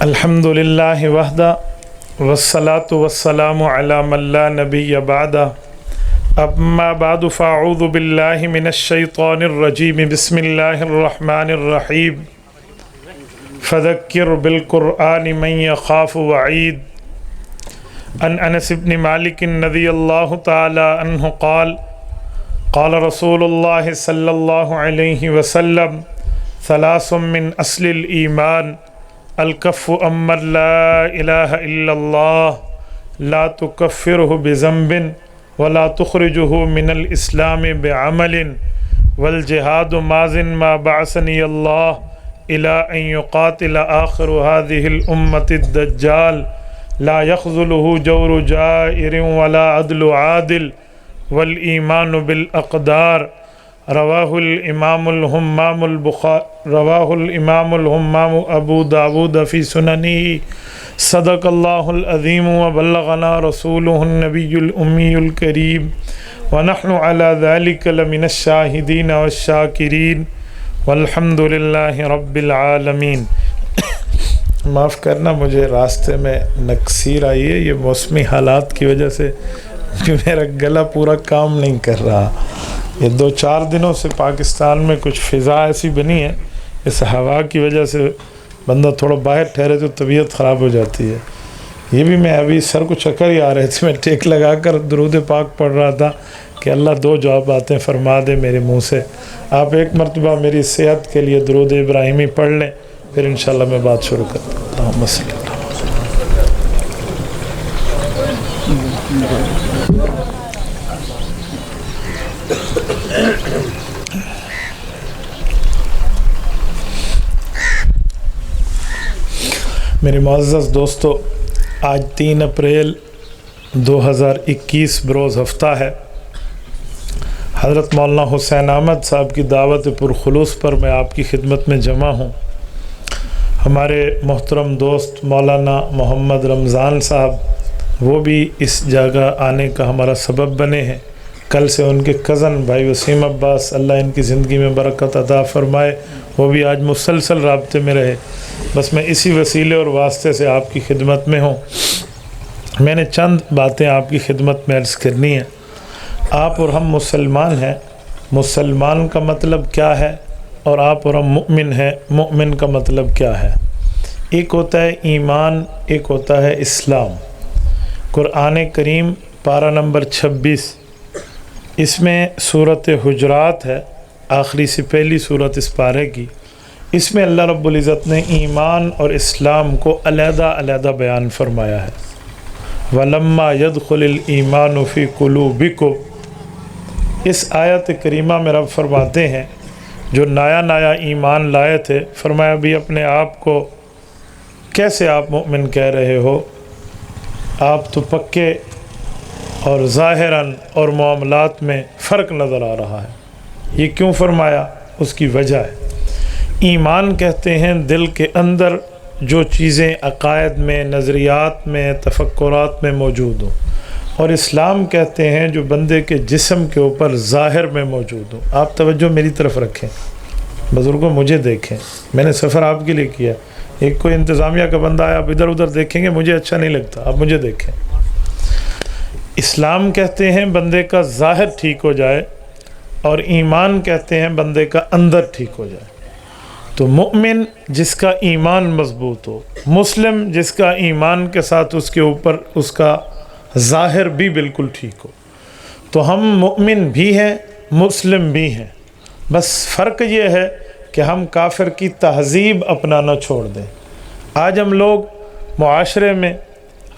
الحمد للہ وحدہ والصلاة والسلام علی من لا نبی بعدہ اما بعد فاعوذ باللہ من الشیطان الرجیم بسم اللہ الرحمن الرحیم فذکر بالقرآن من یخاف وعید عن انس بن مالک رضی اللہ تعالی عنہ قال قال رسول اللہ صلی اللہ علیہ وسلم ثلاث من اصل الایمان الکف امن لا الہ الا اللہ لا تکفرہ بذنب ولا تخرجہ من الاسلام بعمل والجہاد ماض ما بعثنی اللہ الى ان یقاتل آخر هذه الامة الدجال لا يخذلہ جور جائر ولا عدل عادل والایمان بالاقدار رواہ الامام الہمام ابو داود فی سننہ صدق اللہ العظیم وبلغنا رسولہ النبی الامی الکریم ونحن علی ذلک لمن الشاہدین والشاکرین والحمد للہ رب العالمین۔ معاف کرنا، مجھے راستے میں نکسیر آئی ہے، یہ موسمی حالات کی وجہ سے میرا گلا پورا کام نہیں کر رہا۔ یہ 2-4 دنوں سے پاکستان میں کچھ فضا ایسی بنی ہے، اس ہوا کی وجہ سے بندہ تھوڑا باہر ٹھہرے تو طبیعت خراب ہو جاتی ہے۔ یہ بھی میں ابھی سر کو چکر ہی آ رہے تھے، میں ٹیک لگا کر درود پاک پڑھ رہا تھا کہ اللہ 2 جواباتیں فرما دے میرے منہ سے۔ آپ ایک مرتبہ میری صحت کے لیے درود ابراہیمی پڑھ لیں، پھر انشاءاللہ میں بات شروع کرتا ہوں۔ اللہم صلی اللہ۔ میرے معزز دوستو، آج 3 اپریل 2021 بروز ہفتہ ہے۔ حضرت مولانا حسین احمد صاحب کی دعوت پرخلوص پر میں آپ کی خدمت میں جمع ہوں۔ ہمارے محترم دوست مولانا محمد رمضان صاحب، وہ بھی اس جگہ آنے کا ہمارا سبب بنے ہیں۔ کل سے ان کے کزن بھائی وسیم عباس، اللہ ان کی زندگی میں برکت عطا فرمائے، وہ بھی آج مسلسل رابطے میں رہے۔ بس میں اسی وسیلے اور واسطے سے آپ کی خدمت میں ہوں۔ میں نے چند باتیں آپ کی خدمت میں عرض کرنی ہیں۔ آپ اور ہم مسلمان ہیں، مسلمان کا مطلب کیا ہے، اور آپ اور ہم مؤمن ہیں، مؤمن کا مطلب کیا ہے۔ ایک ہوتا ہے ایمان، ایک ہوتا ہے اسلام۔ قرآن کریم پارہ نمبر 26، اس میں سورۃ حجرات ہے، آخری سے پہلی سورت اس پارے کی۔ اس میں اللہ رب العزت نے ایمان اور اسلام کو علیحدہ علیحدہ بیان فرمایا ہے۔ وَلَمَّا يَدْخُلِ الْإِيمَانُ فِي قُلُوبِكُمْ، اس آیت کریمہ میں رب فرماتے ہیں جو نیا ایمان لائے تھے، فرمایا بھی اپنے آپ کو کیسے آپ مؤمن کہہ رہے ہو، آپ تو پکے اور ظاہراً اور معاملات میں فرق نظر آ رہا ہے۔ یہ کیوں فرمایا؟ اس کی وجہ ہے، ایمان کہتے ہیں دل کے اندر جو چیزیں عقائد میں، نظریات میں، تفکرات میں موجود ہوں، اور اسلام کہتے ہیں جو بندے کے جسم کے اوپر ظاہر میں موجود ہوں۔ آپ توجہ میری طرف رکھیں، بزرگوں مجھے دیکھیں، میں نے سفر آپ کے لیے کیا۔ ایک کوئی انتظامیہ کا بندہ ہے، آپ ادھر ادھر دیکھیں گے، مجھے اچھا نہیں لگتا، آپ مجھے دیکھیں۔ اسلام کہتے ہیں بندے کا ظاہر ٹھیک ہو جائے، اور ایمان کہتے ہیں بندے کا اندر ٹھیک ہو جائے۔ تو مؤمن جس کا ایمان مضبوط ہو، مسلم جس کا ایمان کے ساتھ اس کے اوپر اس کا ظاہر بھی بالکل ٹھیک ہو۔ تو ہم مؤمن بھی ہیں، مسلم بھی ہیں، بس فرق یہ ہے کہ ہم کافر کی تہذیب اپنانا چھوڑ دیں۔ آج ہم لوگ معاشرے میں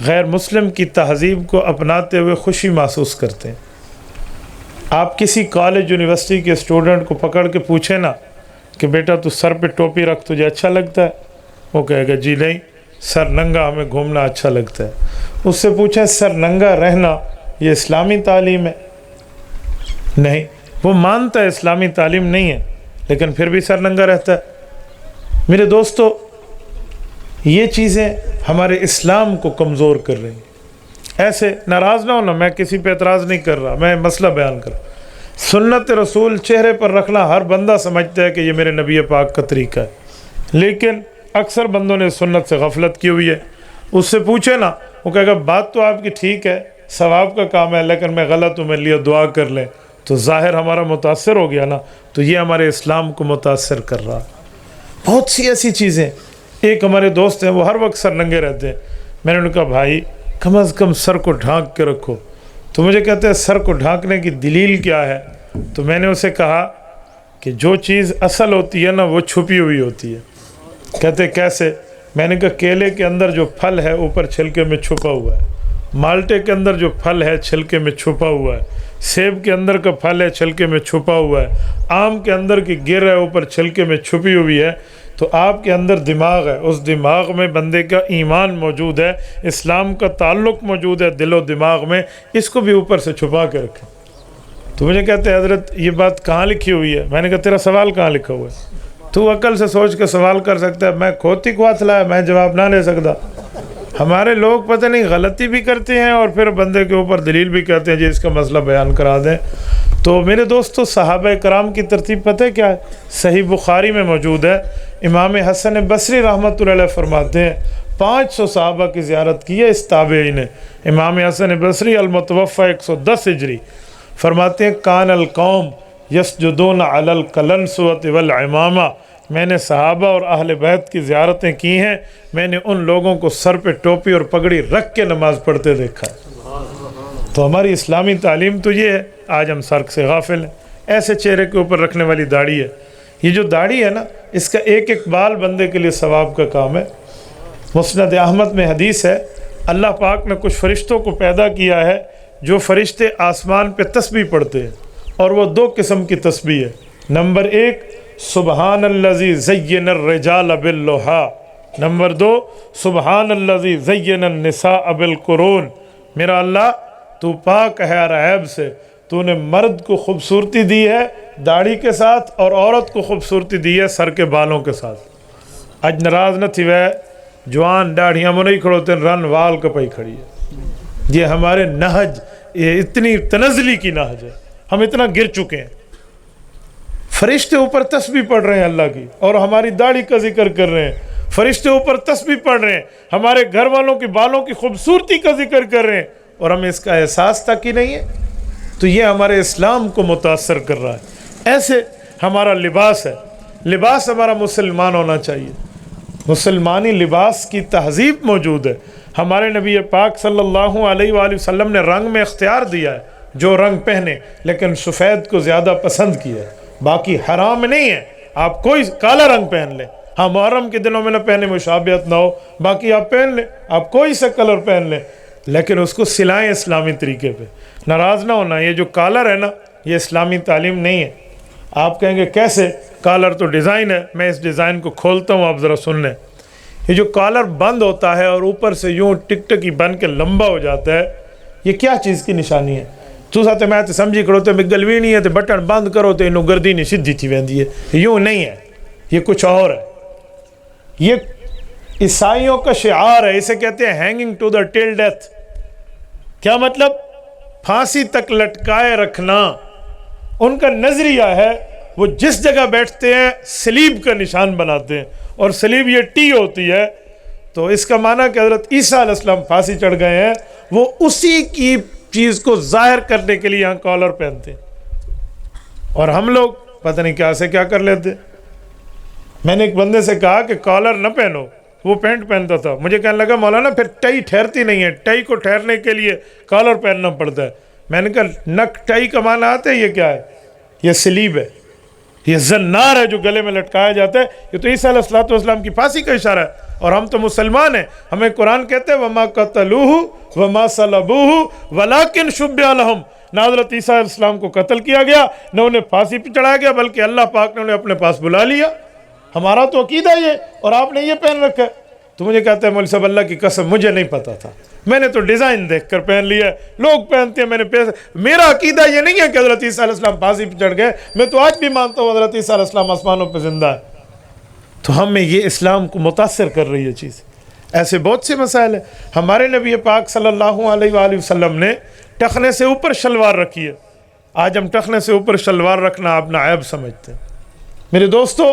غیر مسلم کی تہذیب کو اپناتے ہوئے خوشی محسوس کرتے ہیں۔ آپ کسی کالج یونیورسٹی کے اسٹوڈنٹ کو پکڑ کے پوچھیں نا کہ بیٹا تو سر پہ ٹوپی رکھ، تجھے اچھا لگتا ہے؟ وہ کہے گا جی نہیں، سر ننگا ہمیں گھومنا اچھا لگتا ہے۔ اس سے پوچھیں سر ننگا رہنا یہ اسلامی تعلیم ہے؟ نہیں، وہ مانتا ہے اسلامی تعلیم نہیں ہے، لیکن پھر بھی سر ننگا رہتا ہے۔ میرے دوستو، یہ چیزیں ہمارے اسلام کو کمزور کر رہی ہیں۔ ایسے ناراض نہ ہونا، میں کسی پہ اعتراض نہیں کر رہا، میں مسئلہ بیان کر رہا ہوں۔ سنت رسول چہرے پر رکھنا ہر بندہ سمجھتا ہے کہ یہ میرے نبی پاک کا طریقہ ہے، لیکن اکثر بندوں نے سنت سے غفلت کی ہوئی ہے، اس سے پوچھے نا، وہ کہے گا بات تو آپ کی ٹھیک ہے، ثواب کا کام ہے، لیکن میں غلط ہوں، میرے لیے دعا کر لیں، تو ظاہر ہمارا متاثر ہو گیا نا، تو یہ ہمارے اسلام کو متاثر کر رہا۔ بہت سی ایسی چیزیں، ایک ہمارے دوست ہیں وہ ہر وقت سر ننگے رہتے ہیں، میں نے انہوں نے کہا بھائی کم از کم سر کو ڈھانک کے رکھو، تو مجھے کہتے ہیں سر کو ڈھانکنے کی دلیل کیا ہے؟ تو میں نے اسے کہا کہ جو چیز اصل ہوتی ہے نا وہ چھپی ہوئی ہوتی ہے۔ کہتے کیسے؟ میں نے کہا کیلے کے اندر جو پھل ہے اوپر چھلکے میں چھپا ہوا ہے، مالٹے کے اندر جو پھل ہے چھلکے میں چھپا ہوا ہے، سیب کے اندر کا پھل ہے چھلکے میں چھپا ہوا ہے، آم کے اندر کی گر ہے اوپر چھلکے میں چھپی ہوئی ہے۔ تو آپ کے اندر دماغ ہے، اس دماغ میں بندے کا ایمان موجود ہے، اسلام کا تعلق موجود ہے دل و دماغ میں، اس کو بھی اوپر سے چھپا کے رکھیں۔ تو مجھے کہتے ہیں حضرت یہ بات کہاں لکھی ہوئی ہے؟ میں نے کہا تیرا سوال کہاں لکھا ہوا ہے؟ تو عقل سے سوچ کے سوال کر سکتا ہے، میں کھوتی کو ہاتھ لایا، میں جواب نہ لے سکتا۔ ہمارے لوگ پتہ نہیں غلطی بھی کرتے ہیں اور پھر بندے کے اوپر دلیل بھی کہتے ہیں جی اس کا مسئلہ بیان کرا دیں۔ تو میرے دوستو صحابہ کرام کی ترتیب پتہ ہے کیا ہے؟ صحیح بخاری میں موجود ہے، امام حسن بصری رحمۃ اللہ علیہ فرماتے ہیں 500 صحابہ کی زیارت کی ہے اس تابعی نے۔ امام حسن بصری المتوفی 110 ہجری فرماتے ہیں کان القوم یسجدون علی القلنسوۃ والعمامہ، میں نے صحابہ اور اہل بیت کی زیارتیں کی ہیں، میں نے ان لوگوں کو سر پہ ٹوپی اور پگڑی رکھ کے نماز پڑھتے دیکھا ہے۔ تو ہماری اسلامی تعلیم تو یہ ہے، آج ہم سر سے غافل ہیں۔ ایسے چہرے کے اوپر رکھنے والی داڑھی ہے، یہ جو داڑھی ہے نا اس کا ایک ایک بال بندے کے لیے ثواب کا کام ہے۔ مسند احمد میں حدیث ہے، اللہ پاک نے کچھ فرشتوں کو پیدا کیا ہے جو فرشتے آسمان پہ تسبیح پڑھتے ہیں، اور وہ 2 قسم کی تسبیح ہے۔ نمبر 1 سبحان الذی زین الرجال باللحا، نمبر 2 سبحان الذی زین النساء بالقرون، میرا اللہ تو پاک ہے ہر عیب سے، تو نے مرد کو خوبصورتی دی ہے داڑھی کے ساتھ اور عورت کو خوبصورتی دی ہے سر کے بالوں کے ساتھ۔ اج ناراض نہ تھی وہ جوان داڑھیاں میں نہیں کھڑوتے رن وال کپائی کھڑی ہے۔ یہ ہمارے نہج، یہ اتنی تنزلی کی نہج ہے، ہم اتنا گر چکے ہیں۔ فرشتے اوپر تسبیح پڑھ رہے ہیں اللہ کی اور ہماری داڑھی کا ذکر کر رہے ہیں، فرشتے اوپر تسبیح پڑھ رہے ہیں، ہمارے گھر والوں کی بالوں کی خوبصورتی کا ذکر کر رہے ہیں، اور ہمیں اس کا احساس تک ہی نہیں ہے۔ تو یہ ہمارے اسلام کو متاثر کر رہا ہے۔ ایسے ہمارا لباس ہے، لباس ہمارا مسلمان ہونا چاہیے، مسلمانی لباس کی تہذیب موجود ہے۔ ہمارے نبی پاک صلی اللہ علیہ وآلہ وسلم نے رنگ میں اختیار دیا ہے، جو رنگ پہنے، لیکن سفید کو زیادہ پسند کیا ہے، باقی حرام نہیں ہے۔ آپ کوئی کالا رنگ پہن لیں، ہاں محرم کے دنوں میں نہ پہنے مشابہت نہ ہو، باقی آپ پہن لیں، آپ کوئی سا کلر پہن لیں، لیکن اس کو سلائیں اسلامی طریقے پہ۔ ناراض نہ ہونا، یہ جو کالر ہے نا یہ اسلامی تعلیم نہیں ہے۔ آپ کہیں گے کیسے؟ کالر تو ڈیزائن ہے، میں اس ڈیزائن کو کھولتا ہوں، آپ ذرا سن لیں۔ یہ جو کالر بند ہوتا ہے اور اوپر سے یوں ٹک ٹکی بن کے لمبا ہو جاتا ہے، یہ کیا چیز کی نشانی ہے؟ تو ساتھ میں تو سمجھی کرو تو گلوی نہیں ہے تو بٹن بند کرو تو انہوں گردی نہیں سیدھی تھی ویندی ہے، یوں نہیں ہے، یہ کچھ اور ہے۔ یہ عیسائیوں کا شعار ہے، اسے کہتے ہیں hanging to the till death. کیا مطلب؟ پھانسی تک لٹکائے رکھنا۔ ان کا نظریہ ہے وہ جس جگہ بیٹھتے ہیں سلیب کا نشان بناتے ہیں، اور سلیب یہ ٹی ہوتی ہے، تو اس کا معنی کہ حضرت عیسیٰ علیہ السلام پھانسی چڑھ گئے ہیں، وہ اسی کی چیز کو ظاہر کرنے کے لیے یہاں کالر پہنتے ہیں، اور ہم لوگ پتہ نہیں کیا سے کیا کر لیتے۔ میں نے ایک بندے سے کہا کہ کالر نہ پہنو، وہ پینٹ پہنتا تھا، مجھے کہنے لگا مولانا پھر ٹائی ٹھہرتی نہیں ہے، ٹائی کو ٹھہرنے کے لیے کالر پہننا پڑتا ہے۔ میں نے کہا نک ٹائی کا معنی آتا ہے، یہ کیا ہے؟ یہ سلیب ہے، یہ زنار ہے جو گلے میں لٹکایا جاتا ہے، یہ تو عیسیٰ علیہ السلام کی پھانسی کا اشارہ ہے، اور ہم تو مسلمان ہیں، ہمیں قرآن کہتے ہیں وَمَا قَتَلُوهُ وَمَا صَلَبُوهُ وَلَكِنْ شُبِّهَ لَهُمْ، نہ حضرت عیسیٰ علیہ السلام کو قتل کیا گیا، نہ انہیں پھانسی پہ چڑھایا گیا، بلکہ اللہ پاک نے انہیں اپنے پاس بلا لیا۔ ہمارا تو عقیدہ یہ، اور آپ نے یہ پہن رکھا ہے۔ تو مجھے کہتے ہیں مولوی صاحب اللہ کی قسم مجھے نہیں پتا تھا، میں نے تو ڈیزائن دیکھ کر پہن لیا ہے، لوگ پہنتے ہیں میں نے پیسے، میرا عقیدہ یہ نہیں ہے کہ حضرت عیسیٰ علیہ السلام پھانسی پہ چڑھ گئے، میں تو آج بھی مانتا ہوں حضرت عیسیٰ علیہ السلام آسمانوں پہ زندہ ہے۔ تو ہمیں یہ اسلام کو متاثر کر رہی ہے چیز۔ ایسے بہت سے مسائل ہیں۔ ہمارے نبی پاک صلی اللہ علیہ وآلہ وسلم نے ٹخنے سے اوپر شلوار رکھی ہے، آج ہم ٹخنے سے اوپر شلوار رکھنا اپنا عیب سمجھتے ہیں۔ میرے دوستو،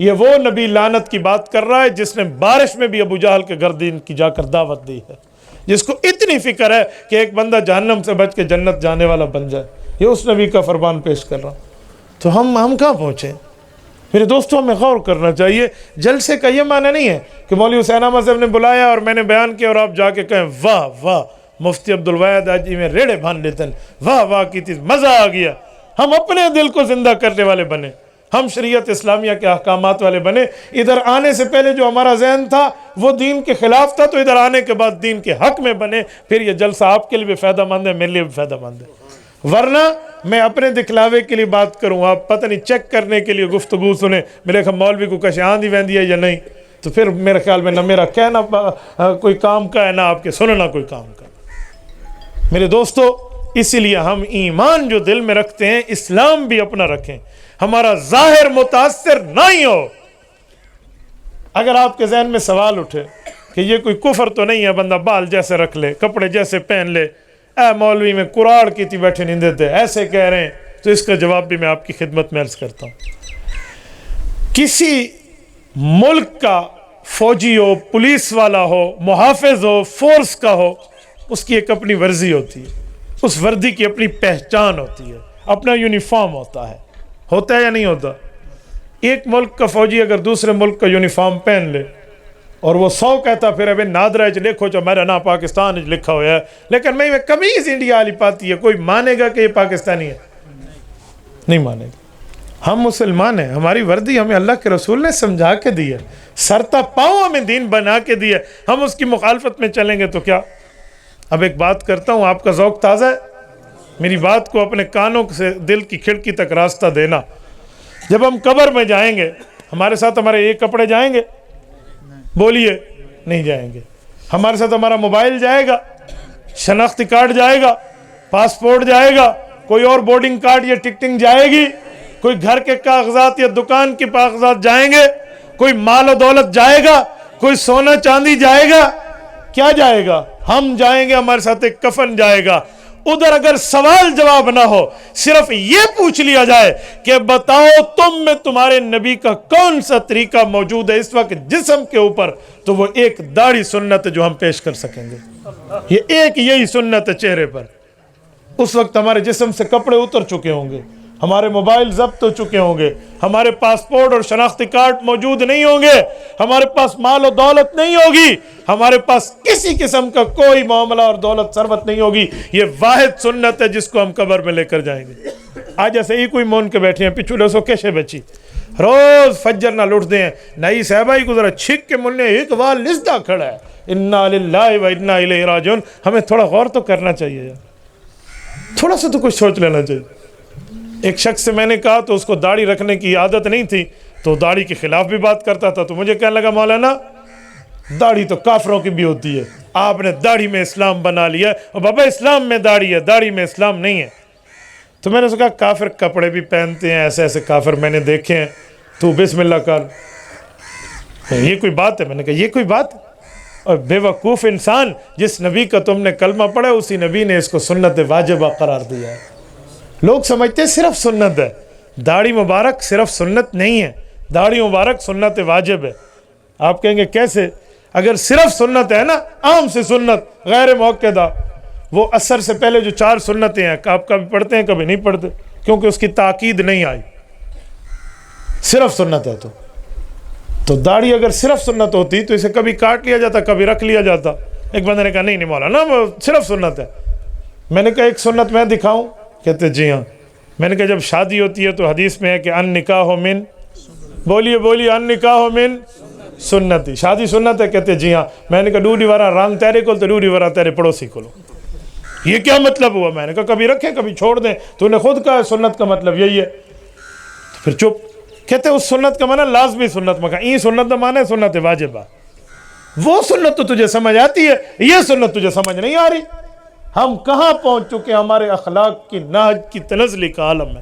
یہ وہ نبی لعنت کی بات کر رہا ہے جس نے بارش میں بھی ابو جہل کے گھر دین کی جا کر دعوت دی ہے، جس کو اتنی فکر ہے کہ ایک بندہ جہنم سے بچ کے جنت جانے والا بن جائے۔ یہ اس نبی کا فرمان پیش کر رہا ہوں۔ تو ہم کہاں پہنچے؟ میرے دوستوں، ہمیں غور کرنا چاہیے۔ جلسے کا یہ معنی نہیں ہے کہ مولوی حسین احمد صاحب نے بلایا اور میں نے بیان کیا اور آپ جا کے کہیں واہ واہ، مفتی عبدالواحد حاجی میں ریڑے بھان لیتے ہیں، واہ واہ کی تھی، مزہ آ گیا۔ ہم اپنے دل کو زندہ کرنے والے بنے، ہم شریعت اسلامیہ کے احکامات والے بنے۔ ادھر آنے سے پہلے جو ہمارا ذہن تھا وہ دین کے خلاف تھا، تو ادھر آنے کے بعد دین کے حق میں بنے۔ پھر یہ جلسہ آپ کے لیے بھی فائدہ مند ہے، میرے لیے بھی فائدہ مند ہے۔ ورنہ میں اپنے دکھلاوے کے لیے بات کروں، آپ پتہ نہیں چیک کرنے کے لیے گفتگو سنیں، میرے خیال مولوی کو کشے آندھی ویندی ہے یا نہیں، تو پھر میرے خیال میں نہ میرا کہنا کوئی کام کا ہے، نہ آپ کے سننا کوئی کام کا۔ میرے دوستو، اسی لیے ہم ایمان جو دل میں رکھتے ہیں، اسلام بھی اپنا رکھیں، ہمارا ظاہر متاثر نہیں ہو۔ اگر آپ کے ذہن میں سوال اٹھے کہ یہ کوئی کفر تو نہیں ہے، بندہ بال جیسے رکھ لے، کپڑے جیسے پہن لے، اے مولوی میں قراڑ کی تھی بیٹھے نہیں دیتے، ایسے کہہ رہے ہیں، تو اس کا جواب بھی میں آپ کی خدمت میں عرض کرتا ہوں۔ کسی ملک کا فوجی ہو، پولیس والا ہو، محافظ ہو، فورس کا ہو، اس کی ایک اپنی ورزی ہوتی ہے، اس وردی کی اپنی پہچان ہوتی ہے، اپنا یونیفارم ہوتا ہے یا نہیں ہوتا؟ ایک ملک کا فوجی اگر دوسرے ملک کا یونیفارم پہن لے اور وہ 100 کہتا پھر ابھی نادرہ لکھو جو میرا نا پاکستان لکھا ہوا ہے، لیکن میں کمیز انڈیا والی پاتی ہے، کوئی مانے گا کہ یہ پاکستانی ہے؟ نہیں مانے گا۔ ہم مسلمان ہیں، ہماری وردی ہمیں اللہ کے رسول نے سمجھا کے دی ہے، سرتا پاؤں ہمیں دین بنا کے دی ہے، ہم اس کی مخالفت میں چلیں گے تو کیا؟ اب ایک بات کرتا ہوں، آپ کا ذوق تازہ ہے، میری بات کو اپنے کانوں سے دل کی کھڑکی تک راستہ دینا۔ جب ہم قبر میں جائیں گے، ہمارے ساتھ ہمارے ایک کپڑے جائیں گے؟ بولیے، نہیں جائیں گے۔ ہمارے ساتھ ہمارا موبائل جائے گا، شناختی کارڈ جائے گا، پاسپورٹ جائے گا، کوئی اور بورڈنگ کارڈ یا ٹکٹنگ جائے گی، کوئی گھر کے کاغذات یا دکان کے کاغذات جائیں گے، کوئی مال و دولت جائے گا، کوئی سونا چاندی جائے گا؟ کیا جائے گا؟ ہم جائیں گے، ہمارے ساتھ ایک کفن جائے گا۔ ادھر اگر سوال جواب نہ ہو، صرف یہ پوچھ لیا جائے کہ بتاؤ تم میں تمہارے نبی کا کون سا طریقہ موجود ہے اس وقت جسم کے اوپر، تو وہ ایک داڑھی سنت ہے جو ہم پیش کر سکیں گے۔ یہ ایک یہی سنت ہے چہرے پر۔ اس وقت ہمارے جسم سے کپڑے اتر چکے ہوں گے، ہمارے موبائل ضبط ہو چکے ہوں گے، ہمارے پاسپورٹ اور شناختی کارڈ موجود نہیں ہوں گے، ہمارے پاس مال و دولت نہیں ہوگی، ہمارے پاس کسی قسم کا کوئی معاملہ اور دولت ثروت نہیں ہوگی۔ یہ واحد سنت ہے جس کو ہم قبر میں لے کر جائیں گے۔ آج ایسے ہی کوئی مون کے بیٹھے ہیں، پچھلے سو کیسے بچی روز فجر نہ لوٹ دیں، نئی صاحبہ ہی گزرا چھک کے منہ ایک وال لسدہ کھڑا ہے، انا للہ و انا الیہ راجعون۔ ہمیں تھوڑا غور تو کرنا چاہیے یار، تھوڑا سا تو کچھ سوچ لینا چاہیے۔ ایک شخص سے میں نے کہا تو اس کو داڑھی رکھنے کی عادت نہیں تھی، تو داڑھی کے خلاف بھی بات کرتا تھا، تو مجھے کہنے لگا مولانا داڑھی تو کافروں کی بھی ہوتی ہے، آپ نے داڑھی میں اسلام بنا لیا، اور بابا اسلام میں داڑھی ہے، داڑھی میں اسلام نہیں ہے۔ تو میں نے اس کو کہا کافر کپڑے بھی پہنتے ہیں، ایسے ایسے کافر میں نے دیکھے ہیں، تو بسم اللہ کر، یہ کوئی بات ہے؟ میں نے کہا یہ کوئی بات؟ اور بے وقوف انسان، جس نبی کا تم نے کلمہ پڑھا اسی نبی نے اس کو سنت واجبہ قرار دیا ہے۔ لوگ سمجھتے ہیں صرف سنت ہے، داڑھی مبارک صرف سنت نہیں ہے، داڑھی مبارک سنت واجب ہے۔ آپ کہیں گے کیسے؟ اگر صرف سنت ہے نا، عام سے سنت غیر موقعہ، وہ عصر سے پہلے جو 4 سنتیں ہیں، آپ کبھی پڑھتے ہیں کبھی نہیں پڑھتے، کیونکہ اس کی تاکید نہیں آئی، صرف سنت ہے۔ تو داڑھی اگر صرف سنت ہوتی تو اسے کبھی کاٹ لیا جاتا، کبھی رکھ لیا جاتا۔ ایک بندے نے کہا نہیں مولانا وہ صرف سنت ہے۔ میں نے کہا ایک سنت میں دکھاؤں؟ کہتے جی ہاں۔ میں نے کہا جب شادی ہوتی ہے تو حدیث میں ہے کہ ان نکاح من، بولیے ان نکاح من سنتی، شادی سنت ہے؟ کہتے جی ہاں۔ میں نے کہا ڈوڈی وارا رنگ تیرے کو تو ڈوڈی وارا تیرے پڑوسی کو لو، یہ کیا مطلب ہوا؟ میں نے کہا کبھی رکھیں کبھی چھوڑ دیں، تو نے خود کہا سنت کا مطلب یہی ہے۔ تو پھر چپ۔ کہتے اس سنت کا معنی لازمی سنت، میں کہا این سنت کا معنی سنت واجبہ۔ وہ سنت تو تجھے سمجھ آتی ہے، یہ سنت تجھے سمجھ نہیں آ رہی۔ ہم کہاں پہنچ چکے، ہمارے اخلاق کی نہج کی تنزلی کا عالم ہے۔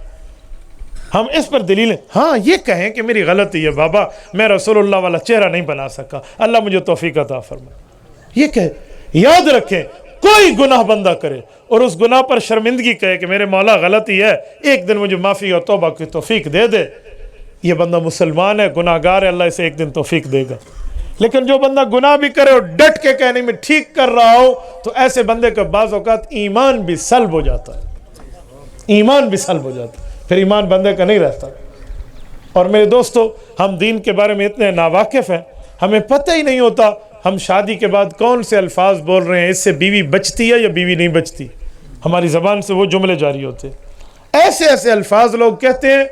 ہم اس پر دلیلیں، ہاں یہ کہیں کہ میری غلطی ہے بابا، میں رسول اللہ والا چہرہ نہیں بنا سکا، اللہ مجھے توفیق عطا فرمائے، یہ کہے۔ یاد رکھیں کوئی گناہ بندہ کرے اور اس گناہ پر شرمندگی کہے کہ میرے مولا غلطی ہے، ایک دن مجھے معافی اور توبہ کی توفیق دے دے، یہ بندہ مسلمان ہے، گناہ گار ہے، اللہ اسے ایک دن توفیق دے گا۔ لیکن جو بندہ گناہ بھی کرے اور ڈٹ کے کہنے میں ٹھیک کر رہا ہو تو ایسے بندے کا بعض اوقات ایمان بھی سلب ہو جاتا ہے، ایمان بھی سلب ہو جاتا ہے، پھر ایمان بندے کا نہیں رہتا۔ اور میرے دوستو، ہم دین کے بارے میں اتنے ناواقف ہیں، ہمیں پتہ ہی نہیں ہوتا ہم شادی کے بعد کون سے الفاظ بول رہے ہیں، اس سے بیوی بچتی ہے یا بیوی نہیں بچتی۔ ہماری زبان سے وہ جملے جاری ہوتے ہیں، ایسے ایسے الفاظ لوگ کہتے ہیں،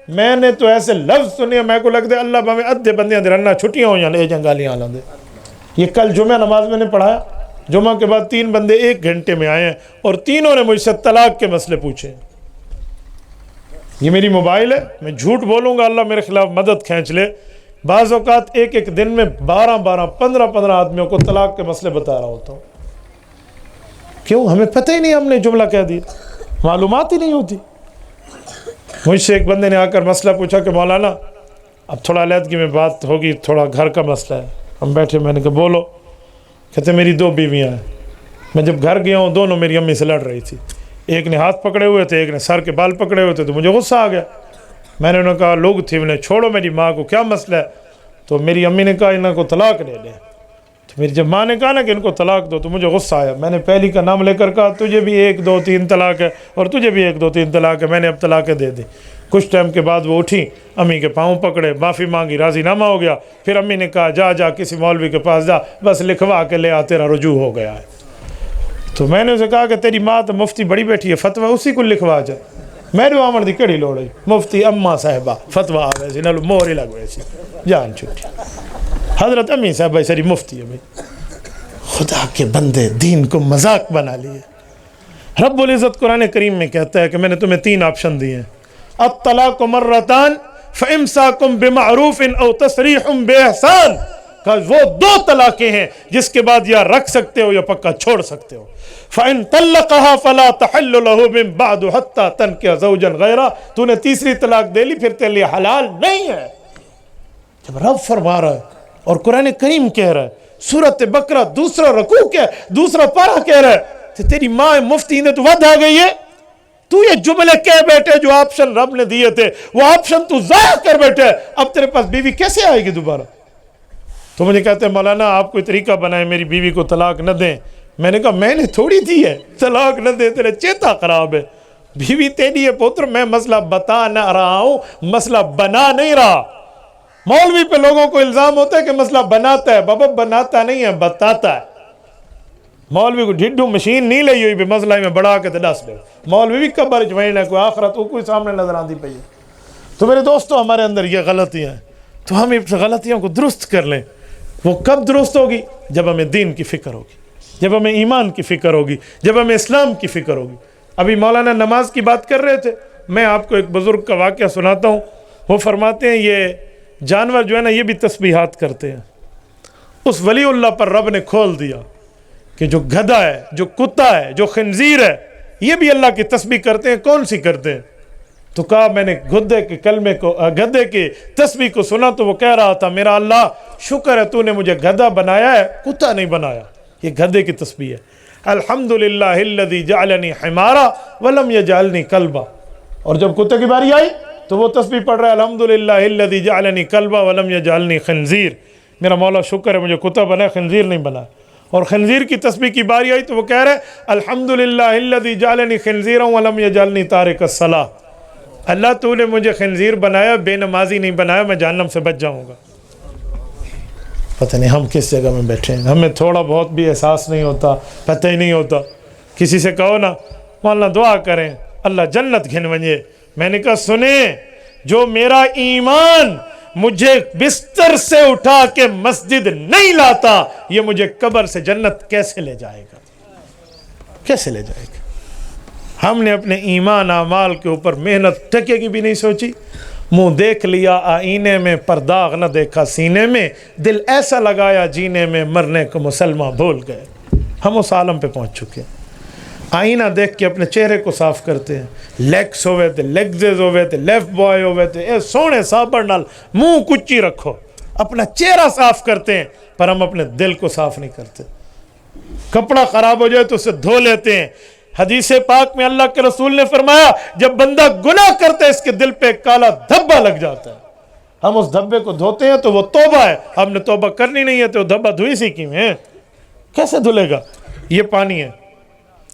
میں نے تو ایسے لفظ سنے میں کو لگتا ہے اللہ بہمیں ادھے بندیاں درنا چھٹیاں ہو یا لے جنگالیاں آلان دے۔ یہ کل جمعہ نماز میں نے پڑھایا، جمعہ کے بعد 3 بندے 1 گھنٹے میں آئے ہیں اور تینوں نے مجھ سے طلاق کے مسئلے پوچھے۔ یہ میری موبائل ہے، میں جھوٹ بولوں گا اللہ میرے خلاف مدد کھینچ لے، بعض اوقات ایک دن میں 12 15 آدمیوں کو طلاق کے مسئلے بتا رہا ہوتا ہوں۔ کیوں؟ ہمیں پتہ ہی نہیں، ہم نے جملہ کہہ دیا، معلومات ہی نہیں ہوتی۔ مجھ سے ایک بندے نے آ کر مسئلہ پوچھا کہ مولانا اب تھوڑا علیحدگی میں بات ہوگی، تھوڑا گھر کا مسئلہ ہے۔ ہم بیٹھے، میں نے کہا بولو۔ کہتے میری 2 بیویاں ہیں، میں جب گھر گیا ہوں دونوں میری امی سے لڑ رہی تھی، ایک نے ہاتھ پکڑے ہوئے تھے، ایک نے سر کے بال پکڑے ہوئے تھے، تو مجھے غصہ آ گیا۔ میں نے انہیں کہا لوگ تھے، انہیں چھوڑو میری ماں کو، کیا مسئلہ ہے؟ تو میری امی نے کہا انہیں کو طلاق لے لیں۔ تو میری جب ماں نے کہا نا کہ ان کو طلاق دو تو مجھے غصہ آیا، میں نے پہلی کا نام لے کر کہا تجھے بھی 1 2 3 طلاق ہے اور تجھے بھی 1 2 3 طلاق ہے، میں نے اب طلاقیں دے دی۔ کچھ ٹائم کے بعد وہ اٹھی، امی کے پاؤں پکڑے، معافی مانگی، راضی نامہ ہو گیا۔ پھر امی نے کہا جا کسی مولوی کے پاس جا، بس لکھوا کے لے آ، تیرا رجوع ہو گیا ہے۔ تو میں نے اسے کہا کہ تیری ماں تو مفتی بڑی بیٹھی ہے، فتویٰ اسی کو لکھوا جائے۔ میرے آمر دی کڑی لوڑ ہے، مفتی اما صاحبہ فتویٰ آوے سی، نلو مور ہی لگ وے سی، جان چھٹی۔ حضرت امی صاحبہ ساری مفتی ہے بھائی۔ خدا کے بندے دین کو مذاق بنا لیے۔ رب العزت قرآن کریم میں کہتا ہے کہ میں نے تمہیں 3 آپشن دیے ہیں، الطلاق مرتان فامساک بمعروف او تسریح باحسان، کہ وہ 2 طلاقیں ہیں جس کے بعد یا رکھ سکتے ہو یا پکا چھوڑ سکتے ہو۔ فَإِن طَلَّقَهَا فَلَا تَحِلُّ لَهُ مِن بَعْدُ حَتَّى تَنكِحَ زَوْجًا غَيْرَهُ، تو نے تیسری طلاق دے لی پھر تیرے لیے حلال نہیں ہے۔ جب رب فرما رہا ہے اور قرآن کریم کہہ رہا ہے، سورۃ بقرہ دوسرا رکوع دوسرا پارہ کہہ رہا ہے کہ تیری ماں مفتی نے تو ود آ گئی ہے، تو یہ جملے کہہ بیٹھے جو آپشن رب نے دیے تھے وہ آپشن تو ضائع کر بیٹھے، اب تیرے پاس بیوی کیسے آئے گی دوبارہ؟ تو مجھے کہتے ہیں مولانا آپ کوئی طریقہ بنائیں میری بیوی کو طلاق نہ دیں۔ میں نے کہا میں نے تھوڑی دی ہے طلاق نہ دے، تیرے چیتا خراب ہے، بیوی تیری ہے پتر، میں مسئلہ بتا نہ رہا ہوں، مسئلہ بنا نہیں رہا۔ مولوی پہ لوگوں کو الزام ہوتا ہے کہ مسئلہ بناتا ہے، بابا بناتا نہیں ہے، بتاتا ہے۔ مولوی کو ڈھڈو مشین نہیں لئی ہوئی بھی مسئلہ میں بڑھا کے دس دے، مولوی بھی قبر جوائن ہے، کوئی آخرت وہ کوئی سامنے نظر آتی پئی ہے۔ تو میرے دوستو ہمارے اندر یہ غلطیاں ہیں، تو ہم اس غلطیوں کو درست کر لیں۔ وہ کب درست ہوگی؟ جب ہمیں دین کی فکر ہوگی، جب ہمیں ایمان کی فکر ہوگی، جب ہمیں اسلام کی فکر ہوگی۔ ابھی مولانا نماز کی بات کر رہے تھے، میں آپ کو ایک بزرگ کا واقعہ سناتا ہوں۔ وہ فرماتے ہیں یہ جانور جو ہے نا یہ بھی تسبیحات کرتے ہیں۔ اس ولی اللہ پر رب نے کھول دیا کہ جو گدھا ہے، جو کتا ہے، جو خنزیر ہے، یہ بھی اللہ کی تسبیح کرتے ہیں۔ کون سی کرتے ہیں؟ تو کہا میں نے گدھے کے کلمے کو، گدھے کی تسبیح کو سنا تو وہ کہہ رہا تھا میرا اللہ شکر ہے تو نے مجھے گدھا بنایا ہے، کتا نہیں بنایا۔ یہ گدھے کی تسبیح ہے، الحمدللہ الذی جعلنی حمارا ولم یجعلنی کلبا۔ اور جب کتے کی باری آئی تو وہ تسبیح پڑھ رہا ہے الحمدللہ الذی جعلنی کلبا ولم یجعلنی خنزیر، میرا مولا شکر ہے مجھے کتا بنا، خنزیر نہیں بنا۔ اور خنزیر کی تسبیح کی باری آئی تو وہ کہہ رہے الحمدللہ الذی جعلنی خنزیرا ولم یجعلنی تارک الصلاۃ، اللہ تو نے مجھے خنزیر بنایا، بے نمازی نہیں بنایا، میں جہنم سے بچ جاؤں گا۔ پتہ نہیں ہم کس جگہ میں بیٹھے ہیں، ہمیں تھوڑا بہت بھی احساس نہیں ہوتا، پتہ ہی نہیں ہوتا۔ کسی سے کہو نا مولانا دعا کریں اللہ جنت گھن ونجے، میں نے کہا سنیں، جو میرا ایمان مجھے بستر سے اٹھا کے مسجد نہیں لاتا، یہ مجھے قبر سے جنت کیسے لے جائے گا؟ کیسے لے جائے گا؟ ہم نے اپنے ایمان اعمال کے اوپر محنت ٹکے کی بھی نہیں سوچی، منہ دیکھ لیا آئینے میں پر داغ نہ دیکھا سینے میں، دل ایسا لگایا جینے میں مرنے کو مسلمان بھول گئے۔ ہم اس عالم پہ پہنچ چکے ہیں۔ آئینہ دیکھ کے اپنے چہرے کو صاف کرتے ہیں، لیگس ہوئے تھے، لیگزز ہوئے تھے، لیفٹ بوائے ہوئے تھے، اے سونے صابر نال منہ کچی رکھو، اپنا چہرہ صاف کرتے ہیں پر ہم اپنے دل کو صاف نہیں کرتے۔ کپڑا خراب ہو جائے تو اسے دھو لیتے ہیں۔ حدیث پاک میں اللہ کے رسول نے فرمایا جب بندہ گناہ کرتا ہے اس کے دل پہ کالا دھبا لگ جاتا ہے، ہم اس دھبے کو دھوتے ہیں تو وہ توبہ ہے، ہم نے توبہ کرنی نہیں ہے تو دھبا دھوئی سی کی میں کیسے دھلے گا؟ یہ پانی ہے،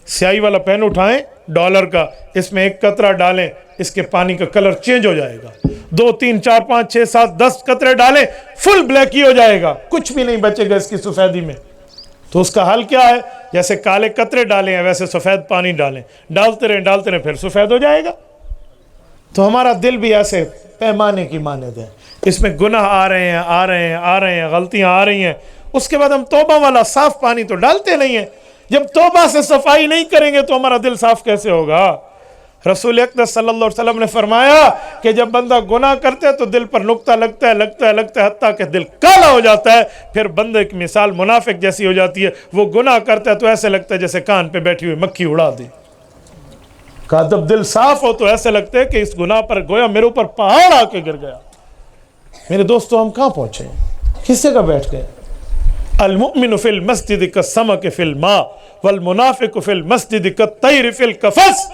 سیاہی والا پین اٹھائیں ڈالر کا، اس میں 1 قطرہ ڈالیں، اس کے پانی کا کلر چینج ہو جائے گا، 2 3 4 5 6 7 10 قطرے ڈالیں فل بلیک ہی ہو جائے گا، کچھ بھی نہیں بچے گا اس کی سفیدی میں۔ تو اس کا حل کیا ہے؟ جیسے کالے قطرے ڈالے ہیں ویسے سفید پانی ڈالیں، ڈالتے رہیں پھر سفید ہو جائے گا۔ تو ہمارا دل بھی ایسے پیمانے کی مانند ہے، اس میں گناہ آ رہے ہیں، غلطیاں آ رہی ہیں، اس کے بعد ہم توبہ والا صاف پانی تو ڈالتے نہیں ہیں۔ جب توبہ سے صفائی نہیں کریں گے تو ہمارا دل صاف کیسے ہوگا؟ رسول اقدس صلی اللہ علیہ وسلم نے فرمایا کہ جب بندہ گناہ کرتے ہے تو دل پر نقطہ لگتا ہے حتیٰ کہ دل کالا ہو جاتا ہے، پھر بندے کی مثال منافق جیسی ہو جاتی ہے، وہ گناہ کرتا ہے تو ایسے لگتا ہے جیسے کان پہ بیٹھی ہوئی مکھی اڑا دی۔ کہا جب دل صاف ہو تو ایسے لگتے ہے کہ اس گناہ پر گویا میرے اوپر پہاڑ آ کے گر گیا۔ میرے دوستو ہم کہاں پہنچے؟ کس جگہ بیٹھ گئے؟ المؤمن فی المسجد کالسمک فی الماء والمنافق فی المسجد کالطیر فی القفص۔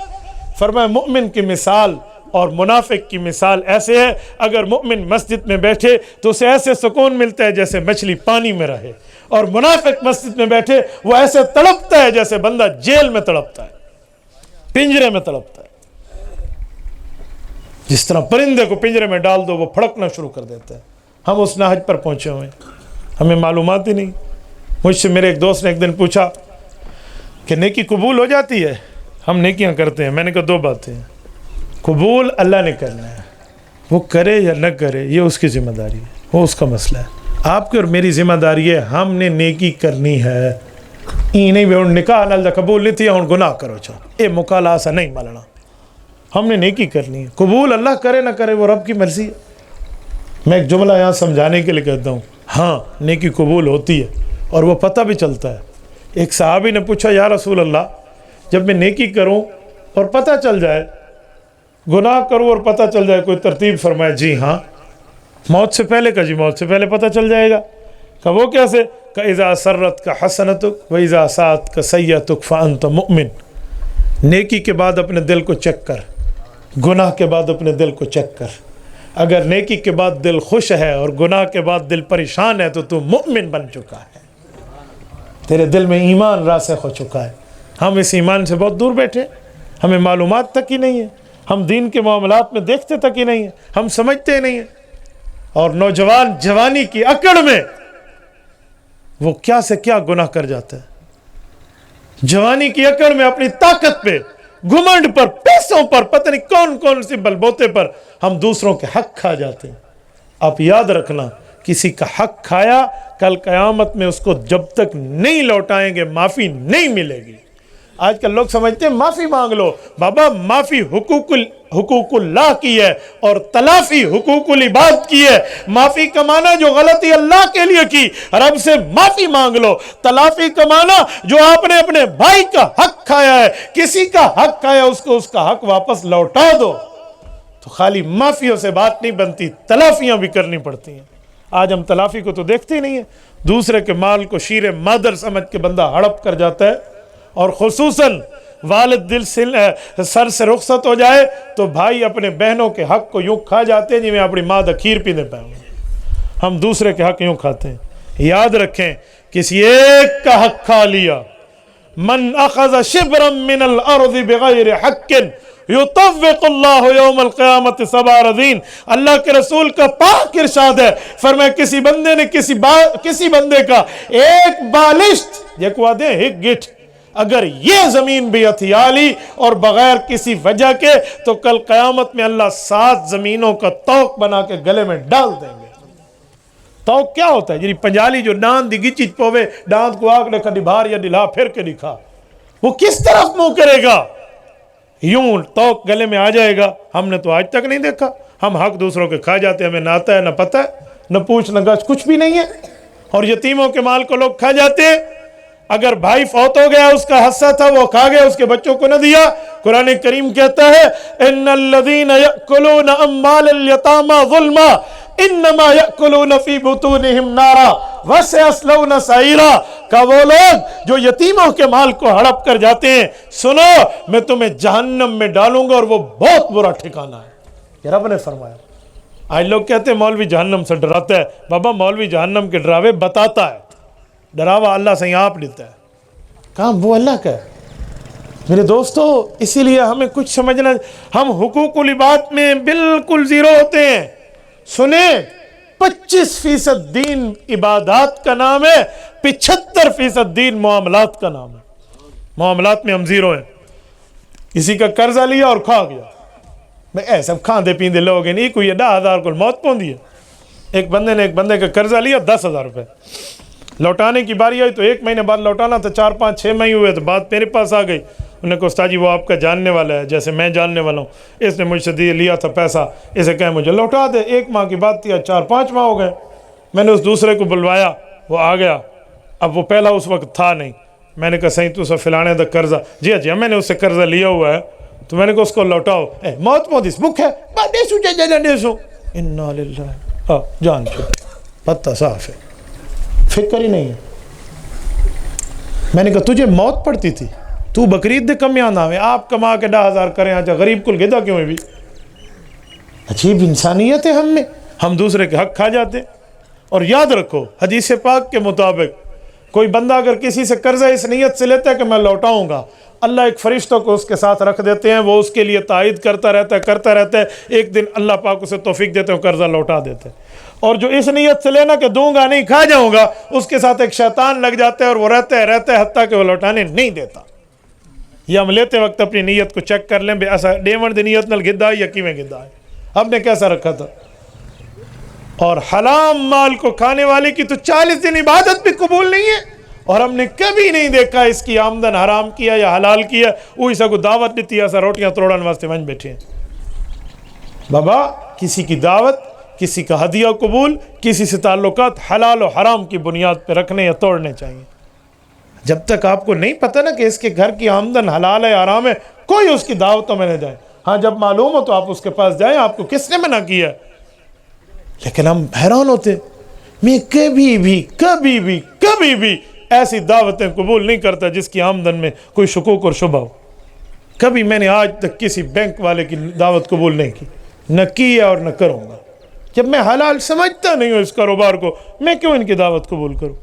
فرمایا مومن کی مثال اور منافق کی مثال ایسے ہے، اگر مومن مسجد میں بیٹھے تو اسے ایسے سکون ملتا ہے جیسے مچھلی پانی میں رہے، اور منافق مسجد میں بیٹھے وہ ایسے تڑپتا ہے جیسے بندہ جیل میں تڑپتا ہے، پنجرے میں تڑپتا ہے۔ جس طرح پرندے کو پنجرے میں ڈال دو وہ پھڑکنا شروع کر دیتا ہے۔ ہم اس نہج پر پہنچے ہوئے ہیں، ہمیں معلومات ہی نہیں۔ مجھ سے میرے ایک دوست نے ایک دن پوچھا کہ نیکی قبول ہو جاتی ہے؟ ہم نیکیاں کرتے ہیں۔ میں نے کہا 2 باتیں ہیں، قبول اللہ نے کرنا ہے، وہ کرے یا نہ کرے یہ اس کی ذمہ داری ہے، وہ اس کا مسئلہ ہے۔ آپ کی اور میری ذمہ داری ہے ہم نے نیکی کرنی ہے۔ نہیں بھی نکاح نال قبول نہیں تھی اور گناہ کرو چاہ اے مکالا سا نہیں ملنا، ہم نے نیکی کرنی ہے۔ قبول اللہ کرے نہ کرے وہ رب کی مرضی ہے۔ میں ایک جملہ یہاں سمجھانے کے لیے کہتا ہوں، ہاں نیکی قبول ہوتی ہے اور وہ پتہ بھی چلتا ہے۔ ایک صحابی نے پوچھا یا رسول اللہ جب میں نیکی کروں اور پتہ چل جائے، گناہ کروں اور پتہ چل جائے، کوئی ترتیب فرمائے؟ جی ہاں، موت سے پہلے کا، جی موت سے پہلے پتہ چل جائے گا۔ کہ وہ کیسے؟ کہ اذا سرت کا حسنتک و اذا ساءت کا سیئتک فانت مؤمن۔ نیکی کے بعد اپنے دل کو چیک کر، گناہ کے بعد اپنے دل کو چیک کر۔ اگر نیکی کے بعد دل خوش ہے اور گناہ کے بعد دل پریشان ہے تو مؤمن بن چکا ہے، تیرے دل میں ایمان راسخ ہو چکا ہے۔ ہم اس ایمان سے بہت دور بیٹھے، ہمیں معلومات تک ہی نہیں ہے، ہم دین کے معاملات میں دیکھتے تک ہی نہیں ہیں، ہم سمجھتے ہی نہیں ہیں۔ اور نوجوان جوانی کی اکڑ میں وہ کیا سے کیا گناہ کر جاتا ہے، جوانی کی اکڑ میں اپنی طاقت پہ، گھمنڈ پر، پیسوں پر، پتہ نہیں کون کون سی بلبوتے پر ہم دوسروں کے حق کھا جاتے ہیں۔ آپ یاد رکھنا، کسی کا حق کھایا کل قیامت میں اس کو جب تک نہیں لوٹائیں گے معافی نہیں ملے گی۔ آج کل لوگ سمجھتے ہیں معافی مانگ لو، بابا معافی حقوق اللہ کی ہے اور تلافی حقوق العباد کی ہے۔ معافی کا معنی جو غلطی اللہ کے لیے کی رب سے معافی مانگ لو، تلافی کا معنی جو آپ نے اپنے بھائی کا حق کھایا ہے، کسی کا حق کھایا اس کو اس کا حق واپس لوٹا دو۔ تو خالی معافیوں سے بات نہیں بنتی، تلافیاں بھی کرنی پڑتی ہیں۔ آج ہم تلافی کو تو دیکھتے ہی نہیں ہیں، دوسرے کے مال کو شیر مادر سمجھ کے بندہ ہڑپ کر جاتا ہے، اور خصوصاً والد دل سے سر سے رخصت ہو جائے تو بھائی اپنے بہنوں کے حق کو یوں کھا جاتے ہیں جی میں اپنی ماں دا کھیر پینے پاؤں۔ ہم دوسرے کے حق یوں کھاتے ہیں۔ یاد رکھیں، کسی ایک کا حق کھا لیا، من اخذ شبرا من الارض بغیر حق یطوق اللہ یوم القیامت 7 اراضین۔ اللہ کے رسول کا پاک ارشاد ہے، فرمایا کسی بندے نے کسی بندے کا ایک بالشت یکوا دے ایک گٹھ اگر یہ زمین بھی ہتھیا لی اور بغیر کسی وجہ کے تو کل قیامت میں اللہ 7 زمینوں کا توق بنا کے گلے میں ڈال دیں گے۔ توق کیا ہوتا ہے؟ جی پنجالی جو ڈاند دی گچی پوے ڈاند کو آگ لکھا ڈبھار یا ڈلھا پھر کے دکھا، وہ کس طرف منہ کرے گا؟ یوں توق گلے میں آ جائے گا۔ ہم نے تو آج تک نہیں دیکھا، ہم حق دوسروں کے کھا جاتے ہیں، ہمیں نہ آتا ہے نہ پتہ ہے، نہ پوچھ نہ گچھ، کچھ بھی نہیں ہے۔ اور یتیموں کے مال کو لوگ کھا جاتے ہیں۔ اگر بھائی فوت ہو گیا، اس کا حصہ تھا وہ کھا گیا، اس کے بچوں کو نہ دیا۔ قرآن کریم کہتا ہے ان الذین یأکلون اموال الیتامی ظلما انما یأکلون فی بطونہم نارا وسیصلون سعیرا۔ کہ وہ لوگ جو یتیموں کے مال کو ہڑپ کر جاتے ہیں، سنو میں تمہیں جہنم میں ڈالوں گا اور وہ بہت برا ٹھکانہ ہے، یہ رب نے فرمایا۔ آج لوگ کہتے ہیں مولوی جہنم سے ڈراتا ہے. بابا مولوی جہنم کے ڈراوے بتاتا ہے, ڈراوا اللہ سے آپ لیتا ہے, کام وہ اللہ کا ہے. میرے دوستو اسی لیے ہمیں کچھ سمجھنا, ہم حقوق العباد میں بالکل زیرو ہوتے ہیں. سنیں 25% دین عبادات کا نام ہے, 75% دین معاملات کا نام ہے. معاملات میں ہم زیرو ہیں. کسی کا قرضہ لیا اور کھا گیا, میں اے سب کھاندے پیندے لوگ ہیں, نہیں کوئی 10,000 کو موت پوندی ہے. ایک بندے نے ایک بندے کا قرضہ لیا 10,000 روپے, لوٹانے کی باری آئی تو 1 مہینے بعد لوٹانا تھا, 4 5 6 مہینے ہوئے تو بات میرے پاس آ گئی. انہوں نے کہا استاد جی وہ آپ کا جاننے والا ہے جیسے میں جاننے والا ہوں, اس نے مجھ سے لیا تھا پیسہ, اسے کہے مجھے لوٹا دے. 1 ماہ کی بات تھی, 4 5 ماہ ہو گئے. میں نے اس دوسرے کو بلوایا, وہ آ گیا. اب وہ پہلا اس وقت تھا نہیں. میں نے کہا صحیح تو سب فلانے دا قرضہ, جی جی میں نے اس سے قرضہ لیا ہوا ہے, تو میں نے کہا اس کو لوٹاؤ. موت اس بک ہے انا للہ, جان چھوٹے پتہ صاف ہے, فکر ہی نہیں ہے. میں نے کہا تجھے موت پڑتی تھی, تو بقرعید دے کمیاں نہ ہوئے, آپ کما کے 10,000 کریں, آجا غریب کل گدا کیوں ہے بھی. عجیب انسانیت ہے ہم میں, ہم دوسرے کے حق کھا جاتے. اور یاد رکھو حدیث پاک کے مطابق کوئی بندہ اگر کسی سے قرضہ اس نیت سے لیتا ہے کہ میں لوٹاؤں گا, اللہ ایک فرشتوں کو اس کے ساتھ رکھ دیتے ہیں, وہ اس کے لیے تائید کرتا رہتا ہے. ایک دن اللہ پاک اسے توفیق دیتے ہیں, قرضہ لوٹا دیتے ہیں. اور جو اس نیت سے لینا کہ دوں گا نہیں کھا جاؤں گا, اس کے ساتھ ایک شیطان لگ جاتا ہے اور وہ رہتا ہے حتیٰ کہ وہ لوٹانے نہیں دیتا. یہ ہم لیتے وقت اپنی نیت کو چیک کر لیں, بے ایسا ڈیمنڈ دی نیت نل گدا یا کیویں گدا ہے, ہم نے کیسا رکھا تھا. اور حرام مال کو کھانے والے کی تو 40 دن عبادت بھی قبول نہیں ہے, اور ہم نے کبھی نہیں دیکھا اس کی آمدن حرام کیا یا حلال کیا. وہ ایسا کو دعوت دیتی ہے, ایسا روٹیاں توڑن واسطے وہیں بیٹھے ہیں. بابا کسی کی دعوت, کسی کا ہدیہ قبول, کسی سے تعلقات حلال و حرام کی بنیاد پہ رکھنے یا توڑنے چاہیے. جب تک آپ کو نہیں پتہ نا کہ اس کے گھر کی آمدن حلال ہے حرام ہے, کوئی اس کی دعوتوں میں نہ جائے. ہاں جب معلوم ہو تو آپ اس کے پاس جائیں, آپ کو کس نے منع کیا. لیکن ہم حیران ہوتے, میں کبھی بھی ایسی دعوتیں قبول نہیں کرتا جس کی آمدن میں کوئی شکوک اور شبہ ہو. کبھی میں نے آج تک کسی بینک والے کی دعوت قبول نہیں کی, نہ کی ہے اور نہ کروں گا. جب میں حلال سمجھتا نہیں ہوں اس کاروبار کو, میں کیوں ان کی دعوت قبول کروں.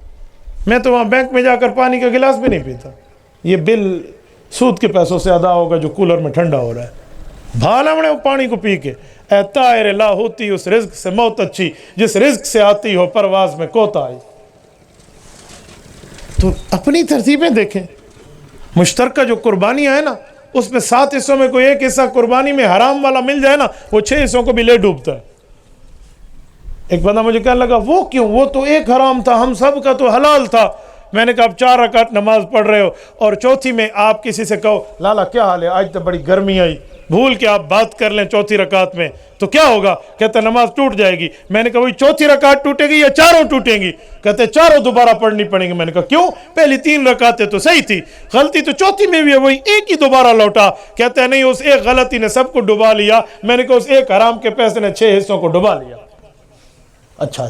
میں تو وہاں بینک میں جا کر پانی کا گلاس بھی نہیں پیتا. یہ بل سود کے پیسوں سے ادا ہوگا جو کولر میں ٹھنڈا ہو رہا ہے. بھالا بڑے پانی کو پی کے, اے طائر لا ہوتی اس رزق سے موت اچھی, جس رزق سے آتی ہو پرواز میں کوتا آئی. تو اپنی ترتیبیں دیکھیں. مشترکہ جو قربانیاں ہیں نا, اس میں 7 حصوں میں کوئی ایک حصہ قربانی میں حرام والا مل جائے نا, وہ 6 حصوں کو بھی لے ڈوبتا ہے. ایک بندہ مجھے کہنے لگا وہ کیوں, وہ تو ایک حرام تھا, ہم سب کا تو حلال تھا. میں نے کہا آپ 4 رکعت نماز پڑھ رہے ہو اور چوتھی میں آپ کسی سے کہو لالا کیا حال ہے, آج تو بڑی گرمی آئی, بھول کے آپ بات کر لیں چوتھی رکعت میں تو کیا ہوگا. کہتے نماز ٹوٹ جائے گی. میں نے کہا وہی چوتھی رکعت ٹوٹے گی یا چاروں ٹوٹیں گی. کہتے چاروں دوبارہ پڑھنی پڑیں گی. میں نے کہا کیوں, پہلی 3 رکعتیں تو صحیح تھی, غلطی تو چوتھی میں بھی ہے, وہی ایک ہی دوبارہ لوٹا. کہتے نہیں اس ایک غلطی نے سب کو ڈبا لیا. میں نے کہا اس ایک حرام کے پیسے نے 6 حصوں کو ڈبا لیا. اچھا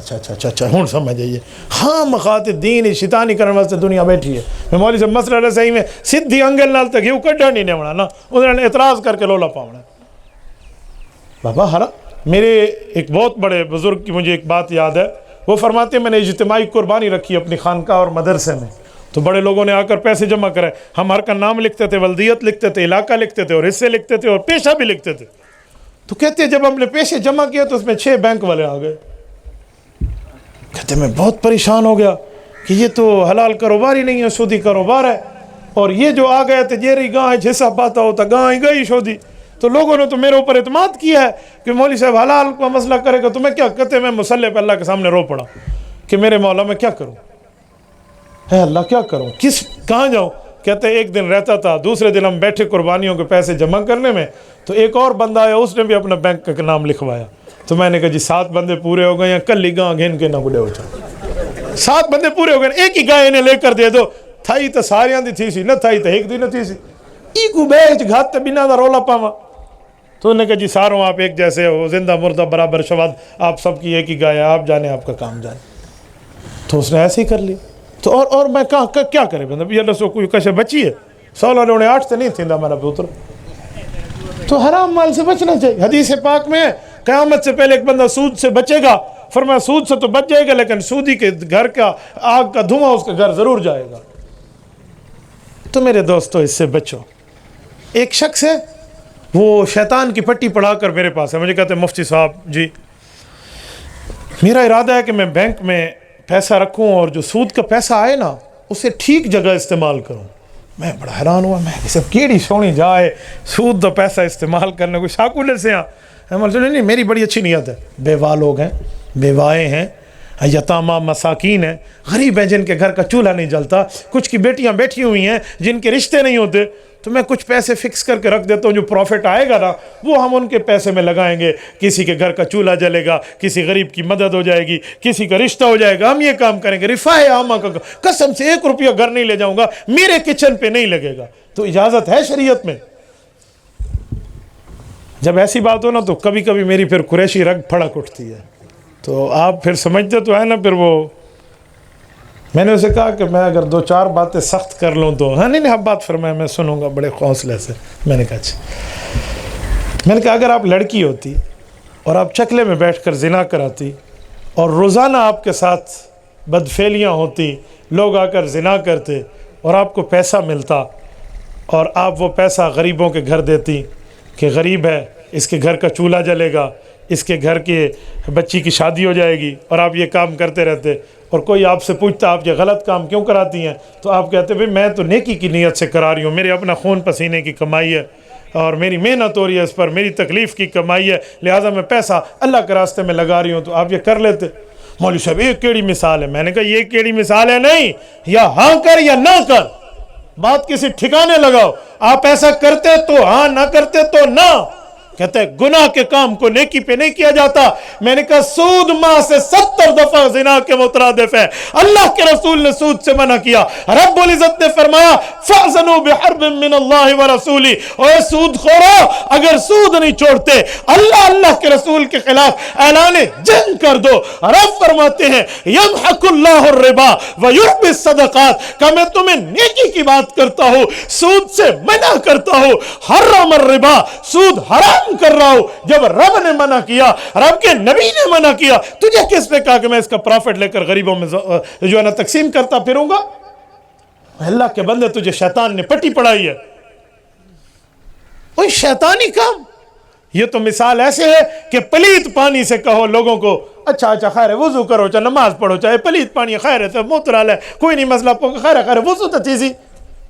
ہوں سمجھ جائیے. ہاں مخاط دین شیطانی کرنے واسطے دنیا بیٹھی ہے. میں مولوی سے مسئلہ صحیح میں سدھی انگل نال تک ہیو کڈا نہیں ہونا نا, انہوں نے اعتراض کر کے لولا پاؤنا. بابا ہرا میرے ایک بہت بڑے بزرگ کی مجھے ایک بات یاد ہے. وہ فرماتے ہیں میں نے اجتماعی قربانی رکھی اپنی خانقاہ اور مدرسے میں, تو بڑے لوگوں نے آ کر پیسے جمع کرے. ہم ہر کا نام لکھتے تھے, ولدیت لکھتے تھے, علاقہ لکھتے تھے, اور حصے لکھتے تھے, اور پیشہ بھی لکھتے تھے. تو کہتے ہیں جب ہم نے پیسے جمع کیے تو اس میں 6 بینک والے آ گئے. کہتے میں بہت پریشان ہو گیا کہ یہ تو حلال کاروبار ہی نہیں ہے, سودی کاروبار ہے. اور یہ جو آ گئے تھے جیری گاہ حصہ پاتا ہوتا گاہ گئی سودی. تو لوگوں نے تو میرے اوپر اعتماد کیا ہے کہ مولوی صاحب حلال کا مسئلہ کرے گا تو میں کیا. کہتے میں مسلح پہ اللہ کے سامنے رو پڑا کہ میرے مولا میں کیا کروں, اے اللہ کیا کروں, کہاں جاؤں. کہتے ایک دن رہتا تھا, دوسرے دن ہم بیٹھے قربانیوں کے پیسے جمع کرنے میں, تو ایک اور بندہ آیا, اس نے بھی اپنا بینک کا نام لکھوایا. تو میں نے کہا جی 7 بندے پورے ہو گئے, یا کل ہی گاہ گھن کے نہ بڑے ہو جائے. 7 بندے پورے ہو گئے, ایک ہی گائے انہیں لے کر دے دو. تھائی تو ساریاں دی تھی سی, نہ تھائی تو ایک دی نہ تھی سی, ای کو بیچ گھات تے بنا دا رولا پاوا. تو انہوں نے کہا جی ساروں آپ ایک جیسے ہو, زندہ مردہ برابر شواد, آپ سب کی ایک ہی گائے, آپ جانے آپ کا کام جانے. تو اس نے ایسے ہی کر لی. تو اور میں کیا کرے بندہ, یہ لسو کوئی کشے بچی ہے, 16 نے 8 سے نہیں تھی میرا پتر. تو حرام مال سے بچنا چاہیے. حدیث پاک میں قیامت سے پہلے ایک بندہ سود سے بچے گا، فرمایا سود سے تو بچ جائے گا لیکن سودی کے گھر کا آگ کا دھواں اس کے گھر ضرور جائے گا۔ تو میرے دوستو اس سے بچو۔ ایک شخص ہے وہ شیطان کی پٹی پڑھا کر میرے پاس ہے، مجھے کہتے ہیں مفتی صاحب جی میرا ارادہ ہے کہ میں بینک میں پیسہ رکھوں اور جو سود کا پیسہ آئے نا اسے ٹھیک جگہ استعمال کروں۔ میں بڑا حیران ہوا، میں سب کیڑی سونی جائے سود کا پیسہ استعمال کرنے کو شاکولر سے نہیں، میری بڑی اچھی نیت ہے، بیوہ لوگ ہیں، بیوائیں ہیں، یتامہ مساکین ہیں، غریب ہیں جن کے گھر کا چولہا نہیں جلتا، کچھ کی بیٹیاں بیٹھی ہوئی ہیں جن کے رشتے نہیں ہوتے، تو میں کچھ پیسے فکس کر کے رکھ دیتا ہوں، جو پروفٹ آئے گا نا وہ ہم ان کے پیسے میں لگائیں گے، کسی کے گھر کا چولہا جلے گا، کسی غریب کی مدد ہو جائے گی، کسی کا رشتہ ہو جائے گا، ہم یہ کام کریں گے، رفاہ عامہ کا قسم سے 1 روپیہ گھر نہیں لے جاؤں گا، میرے کچن پہ نہیں لگے گا۔ تو اجازت ہے شریعت میں۔ جب ایسی بات ہو نا تو کبھی کبھی میری پھر قریشی رگ پھڑک اٹھتی ہے، تو آپ پھر سمجھتے تو ہے نا، پھر وہ میں نے اسے کہا کہ میں اگر 2-4 باتیں سخت کر لوں تو ہاں نہیں اب بات فرمایا میں سنوں گا بڑے حوصلے سے۔ میں نے کہا اچھا، میں نے کہا اگر آپ لڑکی ہوتی اور آپ چکلے میں بیٹھ کر زنا کراتی اور روزانہ آپ کے ساتھ بدفعلیاں ہوتی، لوگ آ کر زنا کرتے اور آپ کو پیسہ ملتا اور آپ وہ پیسہ غریبوں کے گھر دیتی کہ غریب ہے اس کے گھر کا چولہا جلے گا، اس کے گھر کے بچی کی شادی ہو جائے گی، اور آپ یہ کام کرتے رہتے اور کوئی آپ سے پوچھتا آپ یہ غلط کام کیوں کراتی ہیں تو آپ کہتے بھئی میں تو نیکی کی نیت سے کرا رہی ہوں، میرے اپنا خون پسینے کی کمائی ہے اور میری محنت ہو رہی ہے اس پر، میری تکلیف کی کمائی ہے، لہٰذا میں پیسہ اللہ کے راستے میں لگا رہی ہوں، تو آپ یہ کر لیتے۔ مولوی صاحب یہ کیڑی مثال ہے؟ میں نے کہا یہ کیڑی مثال ہے نہیں، یا ہاں کر یا نہ کر، بات کسی ٹھکانے لگاؤ، آپ ایسا کرتے تو ہاں، نہ کرتے تو نہ۔ کہتے ہیں گناہ کے کام کو نیکی پہ نہیں کیا جاتا۔ میں نے کہا سود ماہ سے 70 دفعہ زنا کے مترادف ہے، اللہ کے رسول نے سود سے منع کیا، رب العزت نے فرمایا فَأْذَنُوا بِحَرْبٍ مِّنَ اللَّهِ وَرَسُولِهِ، اور سود خورو اگر سود نہیں چھوڑتے اللہ کے رسول کے خلاف اعلان جنگ کر دو۔ رب فرماتے ہیں يَمْحَقُ اللَّهُ الرِّبَا وَيُرْبِي الصَّدَقَاتِ، کہ میں تمہیں نیکی کی بات کرتا ہوں، سود سے منع کرتا ہوں۔ حرم الربا، سود حرام کر رہا ہوں، جب رب نے منع کیا، رب کے نبی نے منع کیا، تجھے کس نے کہا کہ میں اس کا پروفٹ لے کر غریبوں میں جو ہے نا تقسیم کرتا پھروں گا؟ اللہ کے بندے تجھے شیطان نے پٹی پڑھائی ہے، وہی شیطانی کام۔ یہ تو مثال ایسے ہے کہ پلیت پانی سے کہو لوگوں کو اچھا خیر ہے وضو کرو، چاہے نماز پڑھو، چاہے پلیت پانی خیر ہے تو موترال ہے، کوئی نہیں مسئلہ، خیر ہے وضو تو چیزی،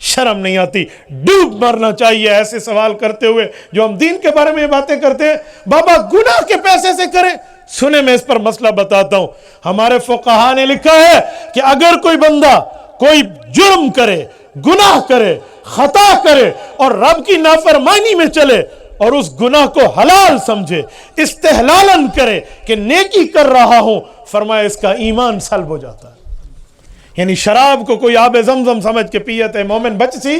شرم نہیں آتی؟ ڈوب مرنا چاہیے ایسے سوال کرتے ہوئے جو ہم دین کے بارے میں یہ باتیں کرتے ہیں۔ بابا گناہ کے پیسے سے کریں، سنیں میں اس پر مسئلہ بتاتا ہوں۔ ہمارے فقہا نے لکھا ہے کہ اگر کوئی بندہ کوئی جرم کرے، گناہ کرے، خطا کرے اور رب کی نافرمانی میں چلے اور اس گناہ کو حلال سمجھے، استحلالن کرے کہ نیکی کر رہا ہوں، فرمایا اس کا ایمان سلب ہو جاتا ہے۔ یعنی شراب کو کوئی آب زمزم سمجھ کے پیتے مومن بچ سی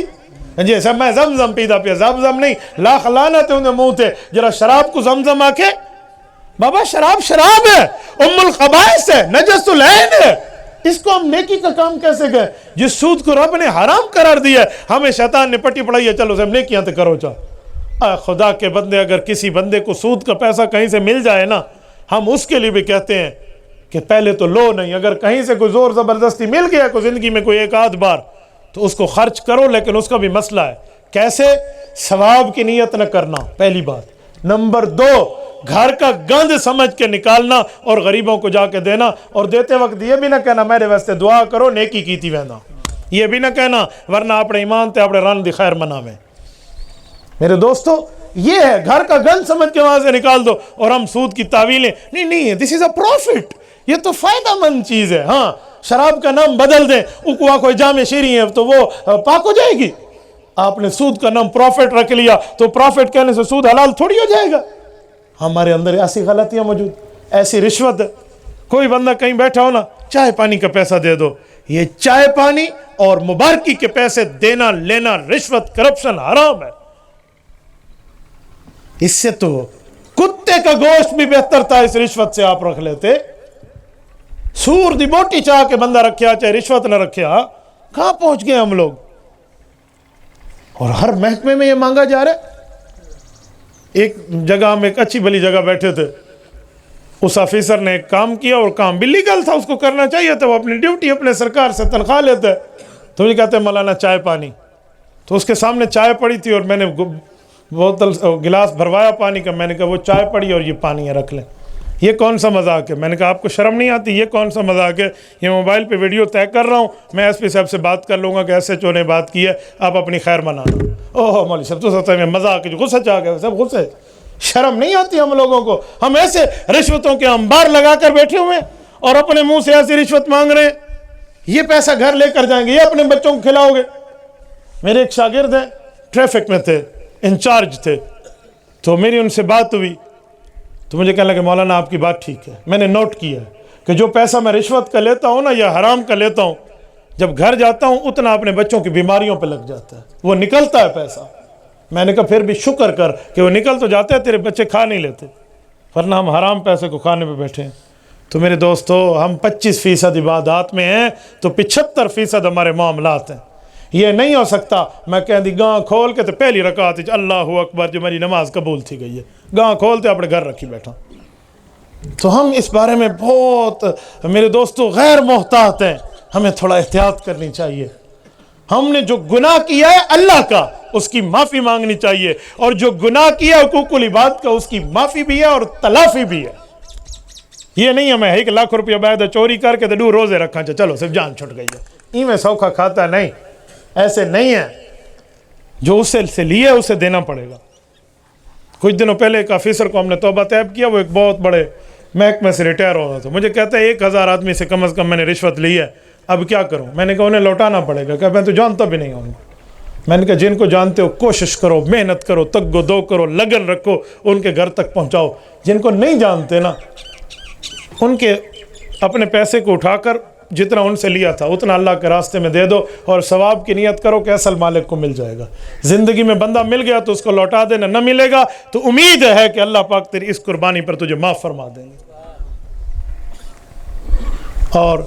جی سب میں زمزم پیدا پیا، زمزم نہیں، لاکھ لعنت انہیں منہ تھے جرا شراب کو زمزم آکے۔ بابا شراب ہے، ام الخبائث ہے، نجس العین ہے، اس کو ہم نیکی کا کام کیسے گئے؟ جس سود کو رب نے حرام قرار دیا ہے ہمیں شیطان نے پٹی پڑھائی ہے، چلو سب نیکیاں تے کرو چاہ۔ خدا کے بندے، اگر کسی بندے کو سود کا پیسہ کہیں سے مل جائے نا، ہم اس کے لیے بھی کہتے ہیں کہ پہلے تو لو نہیں، اگر کہیں سے کوئی زور زبردستی مل گیا کوئی زندگی میں کوئی 1-8 بار تو اس کو خرچ کرو، لیکن اس کا بھی مسئلہ ہے کیسے؟ ثواب کی نیت نہ کرنا، پہلی بات۔ نمبر 2، گھر کا گند سمجھ کے نکالنا اور غریبوں کو جا کے دینا، اور دیتے وقت یہ بھی نہ کہنا میرے واسطے دعا کرو نیکی کی تھی وینا، یہ بھی نہ کہنا ورنہ اپنے ایمان تے اپنے رن دی خیر منا میں۔ میرے دوستو یہ ہے، گھر کا گند سمجھ کے وہاں سے نکال دو، اور ہم سود کی تعویلیں نہیں دس از اے پروفٹ، یہ تو فائدہ مند چیز ہے۔ ہاں شراب کا نام بدل دیں، اکوا کوئی جامع شیریں ہے تو وہ پاک ہو جائے گی۔ آپ نے سود کا نام پروفٹ رکھ لیا تو پروفٹ کہنے سے سود حلال تھوڑی ہو جائے گا۔ ہمارے اندر ایسی غلطیاں موجود، ایسی رشوت ہے۔ کوئی بندہ کہیں بیٹھا ہو نا، چائے پانی کا پیسہ دے دو، یہ چائے پانی اور مبارکی کے پیسے دینا لینا، رشوت، کرپشن حرام ہے۔ اس سے تو کتے کا گوشت بھی بہتر تھا، اس رشوت سے آپ رکھ لیتے۔ سور دی بوٹی چاہ کے بندہ رکھیا چاہے رشوت نہ رکھیا، کہاں پہنچ گئے ہم لوگ؟ اور ہر محکمے میں یہ مانگا جا رہا ہے۔ ایک جگہ ہم ایک اچھی بلی جگہ بیٹھے تھے، اس آفیسر نے ایک کام کیا اور کام بھی لیگل تھا، اس کو کرنا چاہیے تھا، وہ اپنی ڈیوٹی اپنے سرکار سے تنخواہ لیتے، تو مجھے کہتے ہیں مولانا چائے پانی، تو اس کے سامنے چائے پڑی تھی اور میں نے بوتل گلاس بھروایا پانی کا، میں نے کہا وہ چائے پڑی اور یہ پانی ہے رکھ لیں، یہ کون سا مذاق ہے؟ میں نے کہا آپ کو شرم نہیں آتی؟ یہ کون سا مذاق ہے؟ یہ موبائل پہ ویڈیو طے کر رہا ہوں، میں ایس پی صاحب سے بات کر لوں گا کہ ایس ایچ او نے بات کی ہے، آپ اپنی خیر منانا۔ اوہ مولوی صاحب تو سوچتے ہیں مذاق ہے، غصہ چاہ گئے سب غصے، شرم نہیں آتی ہم لوگوں کو؟ ہم ایسے رشوتوں کے انبار لگا کر بیٹھے ہوئے اور اپنے منہ سے ایسی رشوت مانگ رہے ہیں، یہ پیسہ گھر لے کر جائیں گے، یہ اپنے بچوں کو کھلاؤ گے۔ میرے ایک شاگرد ہیں، ٹریفک میں تھے، انچارج تھے، تو میری ان سے بات ہوئی تو مجھے کہنے لگے مولانا آپ کی بات ٹھیک ہے، میں نے نوٹ کیا ہے کہ جو پیسہ میں رشوت کا لیتا ہوں نا یا حرام کا لیتا ہوں، جب گھر جاتا ہوں اتنا اپنے بچوں کی بیماریوں پہ لگ جاتا ہے، وہ نکلتا ہے پیسہ۔ میں نے کہا پھر بھی شکر کر کہ وہ نکل تو جاتے ہیں، تیرے بچے کھا نہیں لیتے، ورنہ ہم حرام پیسے کو کھانے پہ بیٹھے ہیں۔ تو میرے دوستو، ہم 25% عبادات میں ہیں تو 75% ہمارے معاملات ہیں۔ یہ نہیں ہو سکتا میں کہہ دی گاں کھول کے تو پہلی رکعت اللہ اکبر جو میری نماز قبول تھی گئی ہے، گاں کھولتے اپنے گھر رکھی بیٹھا۔ تو ہم اس بارے میں بہت میرے دوستو غیر محتاط ہیں، ہمیں تھوڑا احتیاط کرنی چاہیے۔ ہم نے جو گناہ کیا ہے اللہ کا، اس کی معافی مانگنی چاہیے، اور جو گناہ کیا حقوق العباد کا، اس کی معافی بھی ہے اور تلافی بھی ہے۔ یہ نہیں ہے میں 1 لاکھ روپیہ بیعدہ چوری کر کے تو روزے رکھا چلو صرف جان چھٹ گئی ہے، ای میں سوکھا کھاتا نہیں، ایسے نہیں ہے۔ جو اس سے لیے اسے دینا پڑے گا۔ کچھ دنوں پہلے ایک آفیسر کو ہم نے توبہ طیب کیا، وہ ایک بہت بڑے محکمے سے ریٹائر ہو رہا تھا، مجھے کہتا ہے 1000 آدمی سے کم از کم میں نے رشوت لی ہے، اب کیا کروں؟ میں نے کہا انہیں لوٹانا پڑے گا۔ کہ میں تو جانتا بھی نہیں ہوں۔ میں نے کہا جن کو جانتے ہو کوشش کرو، محنت کرو، تگ و دو کرو، لگن رکھو، ان کے گھر تک پہنچاؤ۔ جن کو نہیں جانتے نا، ان کے اپنے پیسے کو اٹھا کر جتنا ان سے لیا تھا اتنا اللہ کے راستے میں دے دو، اور ثواب کی نیت کرو کہ اصل مالک کو مل جائے گا۔ زندگی میں بندہ مل گیا تو اس کو لوٹا دینا، نہ ملے گا تو امید ہے کہ اللہ پاک تیری اس قربانی پر تجھے معاف فرما دیں گے۔ اور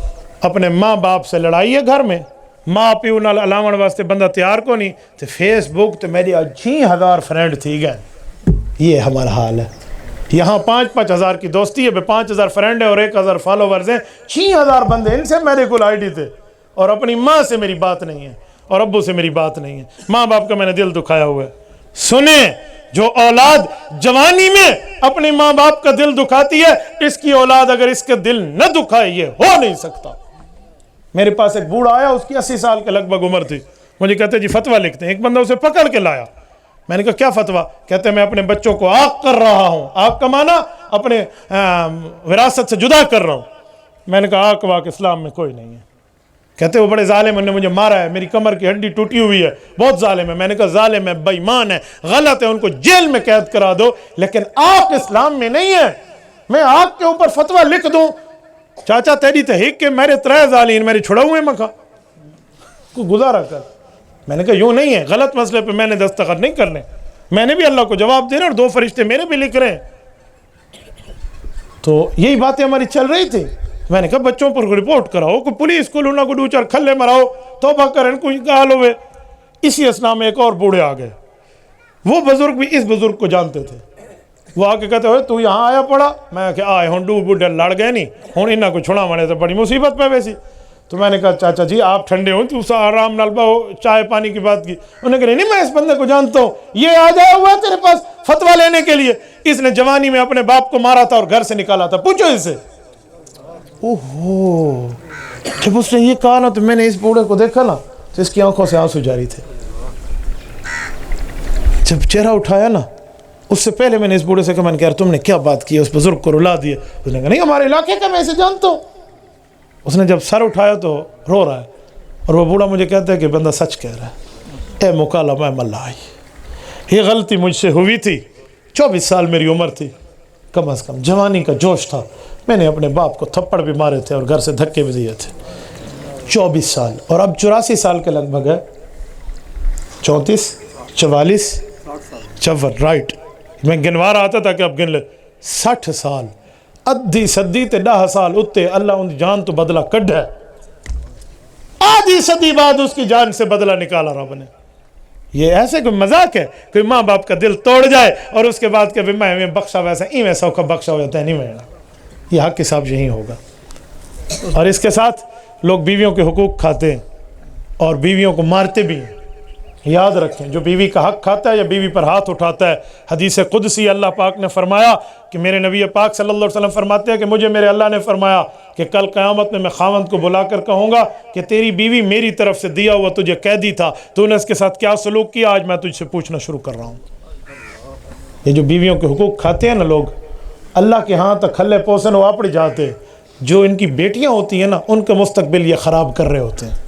اپنے ماں باپ سے لڑائی ہے گھر میں، ماں پیو نال علاوہ واسطے بندہ تیار کو نہیں، تو فیس بک تو میری 6000 فرینڈ تھی گئے۔ یہ ہمارا حال ہے۔ یہاں 5-5 ہزار کی دوستی ہے، 5000 فرینڈ ہے اور 1000 فالوورز ہیں، 6000 بندے، ان سے میرے کل آئی ڈی تھے، اور اپنی ماں سے میری بات نہیں ہے اور ابو سے میری بات نہیں ہے۔ ماں باپ کا میں نے دل دکھایا ہوا ہے۔ سنیں، جو اولاد جوانی میں اپنی ماں باپ کا دل دکھاتی ہے، اس کی اولاد اگر اس کے دل نہ دکھائے یہ ہو نہیں سکتا۔ میرے پاس ایک بوڑھا آیا، اس کی 80 سال کے لگ بھگ عمر تھی، مجھے کہتے جی فتویٰ لکھتے ہیں۔ ایک بندہ اسے پکڑ کے لایا، میں نے کہا کیا فتویٰ؟ کہتے ہیں میں اپنے بچوں کو آق کر رہا ہوں۔ آق کا معنی اپنے وراثت سے جدا کر رہا ہوں۔ میں نے کہا آق واق اسلام میں کوئی نہیں ہے۔ کہتے وہ بڑے ظالم، انہوں نے مجھے مارا ہے، میری کمر کی ہڈی ٹوٹی ہوئی ہے، بہت ظالم ہے۔ میں نے کہا ظالم ہے، بے ایمان ہے، غلط ہے، ان کو جیل میں قید کرا دو، لیکن آق اسلام میں نہیں ہے۔ میں آق کے اوپر فتویٰ لکھ دوں؟ چاچا تیری تحقیق کے میرے 3 ظالین میرے چھڑا ہوئے مکھا کو گزارا کر۔ میں نے کہا یوں نہیں ہے، غلط مسئلے پہ میں نے دستخط نہیں کرنے، میں نے بھی اللہ کو جواب دینا، اور 2 فرشتے میرے بھی لکھ رہے ہیں۔ تو یہی باتیں ہماری چل رہی تھی۔ میں نے کہا بچوں پر رپورٹ کراؤ، کوئی پولیس کو لونا کو 2-4 کھلے مراؤ، توبہ کریں، کوئی گال ہوئے۔ اسی اسنا میں ایک اور بوڑھے آ گئے، وہ بزرگ بھی اس بزرگ کو جانتے تھے۔ وہ آ کے کہتے ہوئے تو یہاں آیا پڑا؟ میں کہ آئے ہوں ڈو بوڑھے لڑ گئے نہیں ہوں انہاں کو چھوڑا مانے تو بڑی مصیبت پہ ویسی۔ تو میں نے کہا چاچا جی آپ ٹھنڈے ہوں، تو آرام نال باؤ، چائے پانی کی بات کی۔ انہوں نے کہا نہیں میں اس بندے کو جانتا ہوں، یہ آ جایا ہوا ہے تیرے پاس فتویٰ لینے کے لیے، اس نے جوانی میں اپنے باپ کو مارا تھا اور گھر سے نکالا تھا، پوچھو اس سے۔ اوہو، جب اس نے یہ کہا نا تو میں نے اس بوڑھے کو دیکھا نا تو اس کی آنکھوں سے آنسو جاری تھے۔ جب چہرہ اٹھایا نا، اس سے پہلے میں نے اس بوڑھے سے کہا، میں نے کہا تم نے کیا بات کی؟ اس بزرگ کو رلا دیا۔ اس نے کہا نہیں ہمارے علاقے کا، میں اسے جانتا ہوں۔ اس نے جب سر اٹھایا تو رو رہا ہے، اور وہ بوڑھا مجھے کہتا ہے کہ بندہ سچ کہہ رہا ہے، اے مکالمہ ملائی، یہ غلطی مجھ سے ہوئی تھی، 24 سال میری عمر تھی، کم از کم جوانی کا جوش تھا، میں نے اپنے باپ کو تھپڑ بھی مارے تھے اور گھر سے دھکے بھی دیے تھے۔ 24 سال، اور اب 84 سال کے لگ بھگ ہے، 34 44 54 رائٹ، میں گنوا رہا تھا کہ اب گن لے، 60 سال، ادھی صدی تے 10 سال اتے اللہ ان جان تو بدلہ کڈ ہے، آدھی صدی بعد اس کی جان سے بدلہ نکالا رب نے۔ یہ ایسے کوئی مذاق ہے؟ کوئی ماں باپ کا دل توڑ جائے اور اس کے بعد کہ میں بخشا ویسا ایویں سوکھا بخشا ہو جاتا ہے نہیں میں، یہ حق حساب یہی ہوگا۔ اور اس کے ساتھ لوگ بیویوں کے حقوق کھاتے ہیں اور بیویوں کو مارتے بھی ہیں۔ یاد رکھیں، جو بیوی کا حق کھاتا ہے یا بیوی پر ہاتھ اٹھاتا ہے، حدیث قدسی اللہ پاک نے فرمایا کہ میرے نبی پاک صلی اللہ علیہ وسلم فرماتے ہیں کہ مجھے میرے اللہ نے فرمایا کہ کل قیامت میں خاوند کو بلا کر کہوں گا کہ تیری بیوی میری طرف سے دیا ہوا تجھے قیدی تھا، تو نے اس کے ساتھ کیا سلوک کیا، آج میں تجھ سے پوچھنا شروع کر رہا ہوں۔ یہ جو بیویوں کے حقوق کھاتے ہیں نا لوگ، اللہ کے ہاں تک کھلے پوسن واپڑ جاتے، جو ان کی بیٹیاں ہوتی ہیں نا ان کا مستقبل یہ خراب کر رہے ہوتے ہیں۔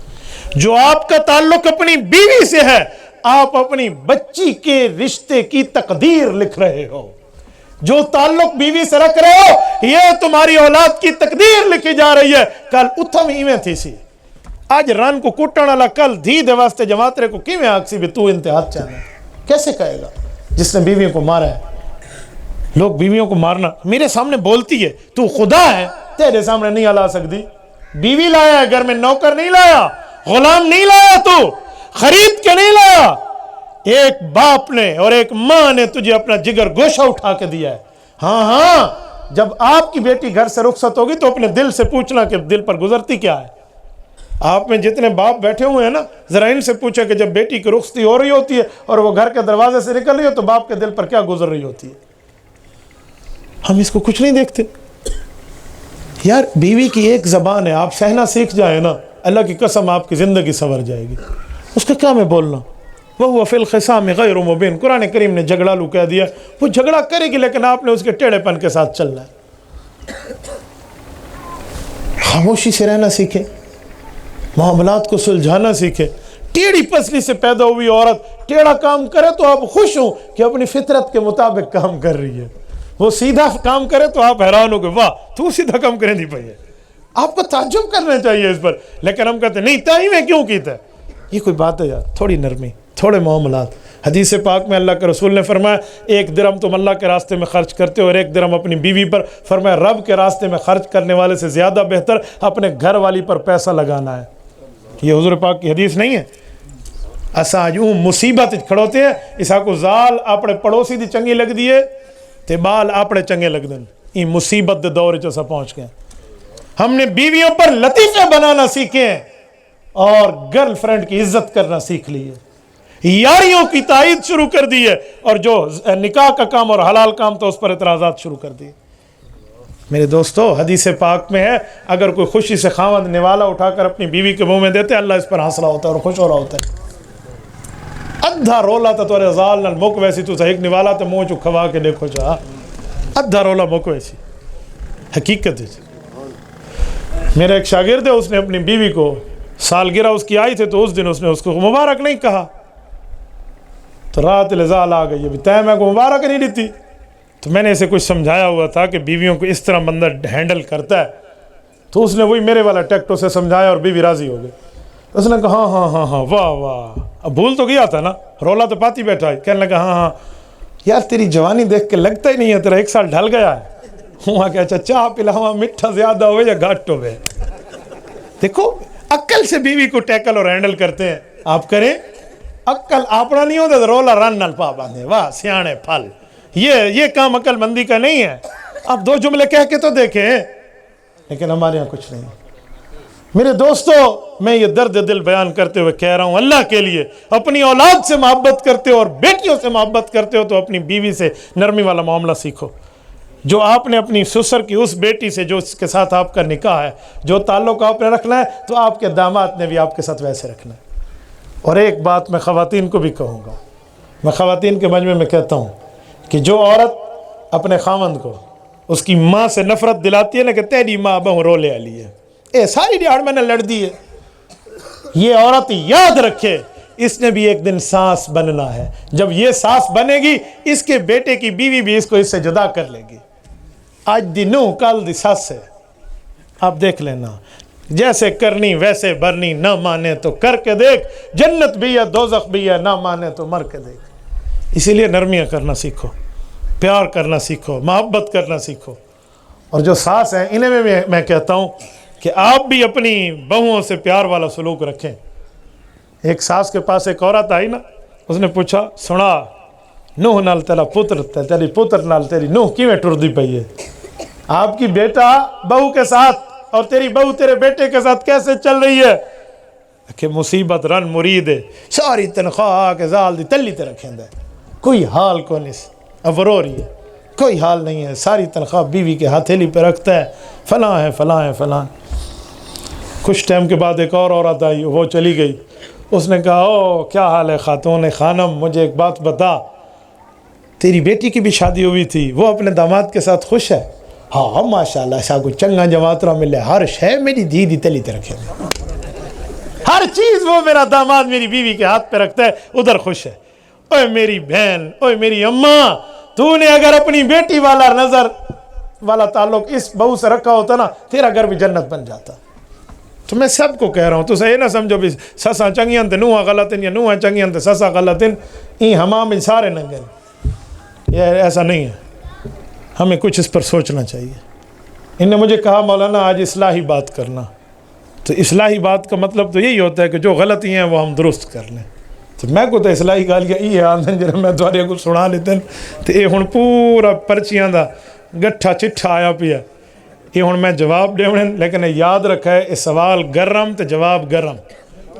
جو آپ کا تعلق اپنی بیوی سے ہے، آپ اپنی بچی کے رشتے کی تقدیر لکھ رہے ہو۔ جو تعلق بیوی سے رکھ رہے ہو، یہ تمہاری اولاد کی تقدیر لکھی جا رہی ہے۔ کل اتھم ہی میں تھی سی، آج رن کو کٹن والا کل دھی دے واسطے جماعترے کو کی میں آکسی بھی تو انتہات چاہنا ہے۔ کیسے کہے گا جس نے بیویوں کو مارا ہے؟ لوگ بیویوں کو مارنا، میرے سامنے بولتی ہے تو خدا ہے، تیرے سامنے نہیں ہلا سکتی۔ بیوی لایا ہے گھر میں، نوکر نہیں لایا، غلام نہیں لایا، تو خرید کے نہیں لایا۔ ایک باپ نے اور ایک ماں نے تجھے اپنا جگر گوشہ اٹھا کے دیا ہے۔ ہاں جب آپ کی بیٹی گھر سے رخصت ہوگی تو اپنے دل سے پوچھنا کہ دل پر گزرتی کیا ہے۔ آپ میں جتنے باپ بیٹھے ہوئے ہیں نا، ذرا ان سے پوچھیں کہ جب بیٹی کی رخصتی ہو رہی ہوتی ہے اور وہ گھر کے دروازے سے نکل رہی ہو تو باپ کے دل پر کیا گزر رہی ہوتی ہے۔ ہم اس کو کچھ نہیں دیکھتے۔ یار بیوی کی ایک زبان ہے، آپ سہنا سیکھ جائیں نا، اللہ کی قسم آپ کی زندگی سنور جائے گی۔ اس کا کام ہے بولنا، وَهُوَ فِي الْخِصَامِ غَيْرُ مُبِينٍ۔ قرآن کریم نے جھگڑالو کہہ دیا، وہ جھگڑا کرے گی لیکن آپ نے اس کے ٹیڑھے پن کے ساتھ چلنا ہے۔ خاموشی سے رہنا سیکھیں، معاملات کو سلجھانا سیکھیں۔ ٹیڑھی پسلی سے پیدا ہوئی عورت ٹیڑھا کام کرے تو آپ خوش ہوں کہ اپنی فطرت کے مطابق کام کر رہی ہے، وہ سیدھا کام کرے تو آپ حیران ہو کہ واہ تو سیدھا کام کرے نہیں پائی ہے۔ آپ کو تعجب کرنا چاہیے اس پر، لیکن ہم کہتے ہیں نہیں تاہی میں کیوں کیتا ہے۔ یہ کوئی بات ہے یار؟ تھوڑی نرمی، تھوڑے معاملات۔ حدیث پاک میں اللہ کے رسول نے فرمایا 1 درہم تم اللہ کے راستے میں خرچ کرتے ہو اور 1 درہم اپنی بیوی پر، فرمایا رب کے راستے میں خرچ کرنے والے سے زیادہ بہتر اپنے گھر والی پر پیسہ لگانا ہے۔ یہ حضور پاک کی حدیث نہیں ہے؟ اساں یوں مصیبت کھڑوتے ہیں، اسا کو زال اپنے پڑوسی دی چنگی لگ دیے تے بال اپنے چنگے لگ دن۔ یہ مصیبت دے دور چ اسا پہنچ گئے۔ ہم نے بیویوں پر لطیفے بنانا سیکھے ہیں اور گرل فرینڈ کی عزت کرنا سیکھ لی ہے، یاریوں کی تائید شروع کر دی ہے، اور جو نکاح کا کام اور حلال کام تو اس پر اعتراضات شروع کر دیے۔ میرے دوستو حدیث پاک میں ہے اگر کوئی خوشی سے خاوند نوالا اٹھا کر اپنی بیوی کے منہ میں دیتے اللہ اس پر ہنس رہا ہوتا ہے اور خوش ہو رہا ہوتا ہے۔ ادھا رولا تا تورے زال نال مک ویسی تو ایک نوالا تے منہ چو کھوا کے دیکھو چاہ، ادھا رولا مک ویسی حقیقت ہے۔ میرا ایک شاگرد ہے، اس نے اپنی بیوی کو سالگرہ اس کی آئی تھے تو اس دن اس نے اس کو مبارک نہیں کہا، تو رات لزال آ گئی، ابھی تیہ میں کو مبارک نہیں دیتی۔ تو میں نے اسے کچھ سمجھایا ہوا تھا کہ بیویوں کو اس طرح بندہ ہینڈل کرتا ہے، تو اس نے وہی میرے والا ٹیکٹو سے سمجھایا اور بیوی راضی ہو گئی۔ اس نے کہا ہاں واہ واہ، اب بھول تو گیا تھا نا، رولا تو پاتی بیٹھا ہے۔ کہنے لگا ہاں یار تیری جوانی دیکھ کے لگتا ہی نہیں ہے تیرا 1 سال ڈھل گیا ہے۔ وہاں کہ اچھا چاہ پلاواں میٹھا زیادہ ہوئے یا گھٹ ہوئے۔ دیکھو عقل سے بیوی کو ٹیکل اور ہینڈل کرتے ہیں، آپ کریں۔ عقل اپنا نہیں ہوتا تو رولا رن نال پا باندھے، واہ سیانے پھل، یہ کام عقل مندی کا نہیں ہے۔ آپ 2 جملے کہہ کے تو دیکھیں، لیکن ہمارے یہاں کچھ نہیں۔ میرے دوستو میں یہ درد دل بیان کرتے ہوئے کہہ رہا ہوں، اللہ کے لیے اپنی اولاد سے محبت کرتے ہو اور بیٹیوں سے محبت کرتے ہو تو اپنی بیوی سے نرمی والا معاملہ سیکھو۔ جو آپ نے اپنی سسر کی اس بیٹی سے جو اس کے ساتھ آپ کا نکاح ہے، جو تعلق آپ نے رکھنا ہے تو آپ کے داماد نے بھی آپ کے ساتھ ویسے رکھنا ہے۔ اور ایک بات میں خواتین کو بھی کہوں گا، میں خواتین کے مجمع میں کہتا ہوں کہ جو عورت اپنے خاوند کو اس کی ماں سے نفرت دلاتی ہے نا کہ تیری ماں بہو رولے والی ہے، اے ساری دیہڑ میں نے لڑ دی ہے، یہ عورت یاد رکھے اس نے بھی ایک دن ساس بننا ہے۔ جب یہ ساس بنے گی اس کے بیٹے کی بیوی بھی اس کو اس سے جدا کر لے گی۔ آج دی نو کل دی ساس ہے، آپ دیکھ لینا، جیسے کرنی ویسے برنی، نہ مانے تو کر کے دیکھ، جنت بھی ہے دوزخ بھی ہے، نہ مانے تو مر کے دیکھ۔ اسی لیے نرمیاں کرنا سیکھو، پیار کرنا سیکھو، محبت کرنا سیکھو۔ اور جو ساس ہیں انہیں میں کہتا ہوں کہ آپ بھی اپنی بہوؤں سے پیار والا سلوک رکھیں۔ ایک ساس کے پاس ایک عورت آئی نا، اس نے پوچھا سنا نوح نال تیرا پتر تیری پتر نال تیری نوح کیویں ٹردی پئی ہے؟ آپ کی بیٹا بہو کے ساتھ اور تیری بہو تیرے بیٹے کے ساتھ کیسے چل رہی ہے کہ مصیبت رن مرید ہے ساری تنخواہ کے زال دی تلی تے رکھیں دے کوئی حال کو نہیں اب رو رہی ہے کوئی حال نہیں ہے ساری تنخواہ بیوی کے ہتھیلی پہ رکھتا ہے فلاں ہے فلاں ہے فلاں. کچھ ٹائم کے بعد ایک اور عورت آئی وہ چلی گئی. اس نے کہا او کیا حال ہے خاتون خانم مجھے ایک بات بتا تیری بیٹی کی بھی شادی ہوئی تھی وہ اپنے داماد کے ساتھ خوش ہے؟ ہاں ماشاءاللہ ایسا کوئی چنگا جماعترا ملے ہر شے میری دھی دی تلی تے رکھے ہر چیز وہ میرا داماد میری بیوی کے ہاتھ پہ رکھتا ہے ادھر خوش ہے. اوے میری بہن اوے میری اماں تو نے اگر اپنی بیٹی والا نظر والا تعلق اس بہو سے رکھا ہوتا نا تیرا گھر بھی جنت بن جاتا. تو میں سب کو کہہ رہا ہوں تو یہ نہ سمجھو بھی سسا چنگیاں تے نوہاں غلطن یا نوہاں چنگیاں تے سسا غلطن این ہمام سارے ننگے یہ ایسا نہیں ہے. ہمیں کچھ اس پر سوچنا چاہیے. ان نے مجھے کہا مولانا آج اصلاحی بات کرنا. تو اصلاحی بات کا مطلب تو یہی ہوتا ہے کہ جو غلطی ہیں وہ ہم درست کر لیں. تو میں کو تو اصلاحی گالیاں یہ آدھیں جنہیں میں دوارے کو سنا لیتے ہیں تو یہ ہن پورا پرچیاں دا گٹھا چٹھا آیا پیا. یہ ہن میں جواب دے لیکن یاد رکھا ہے یہ سوال گرم تو جواب گرم.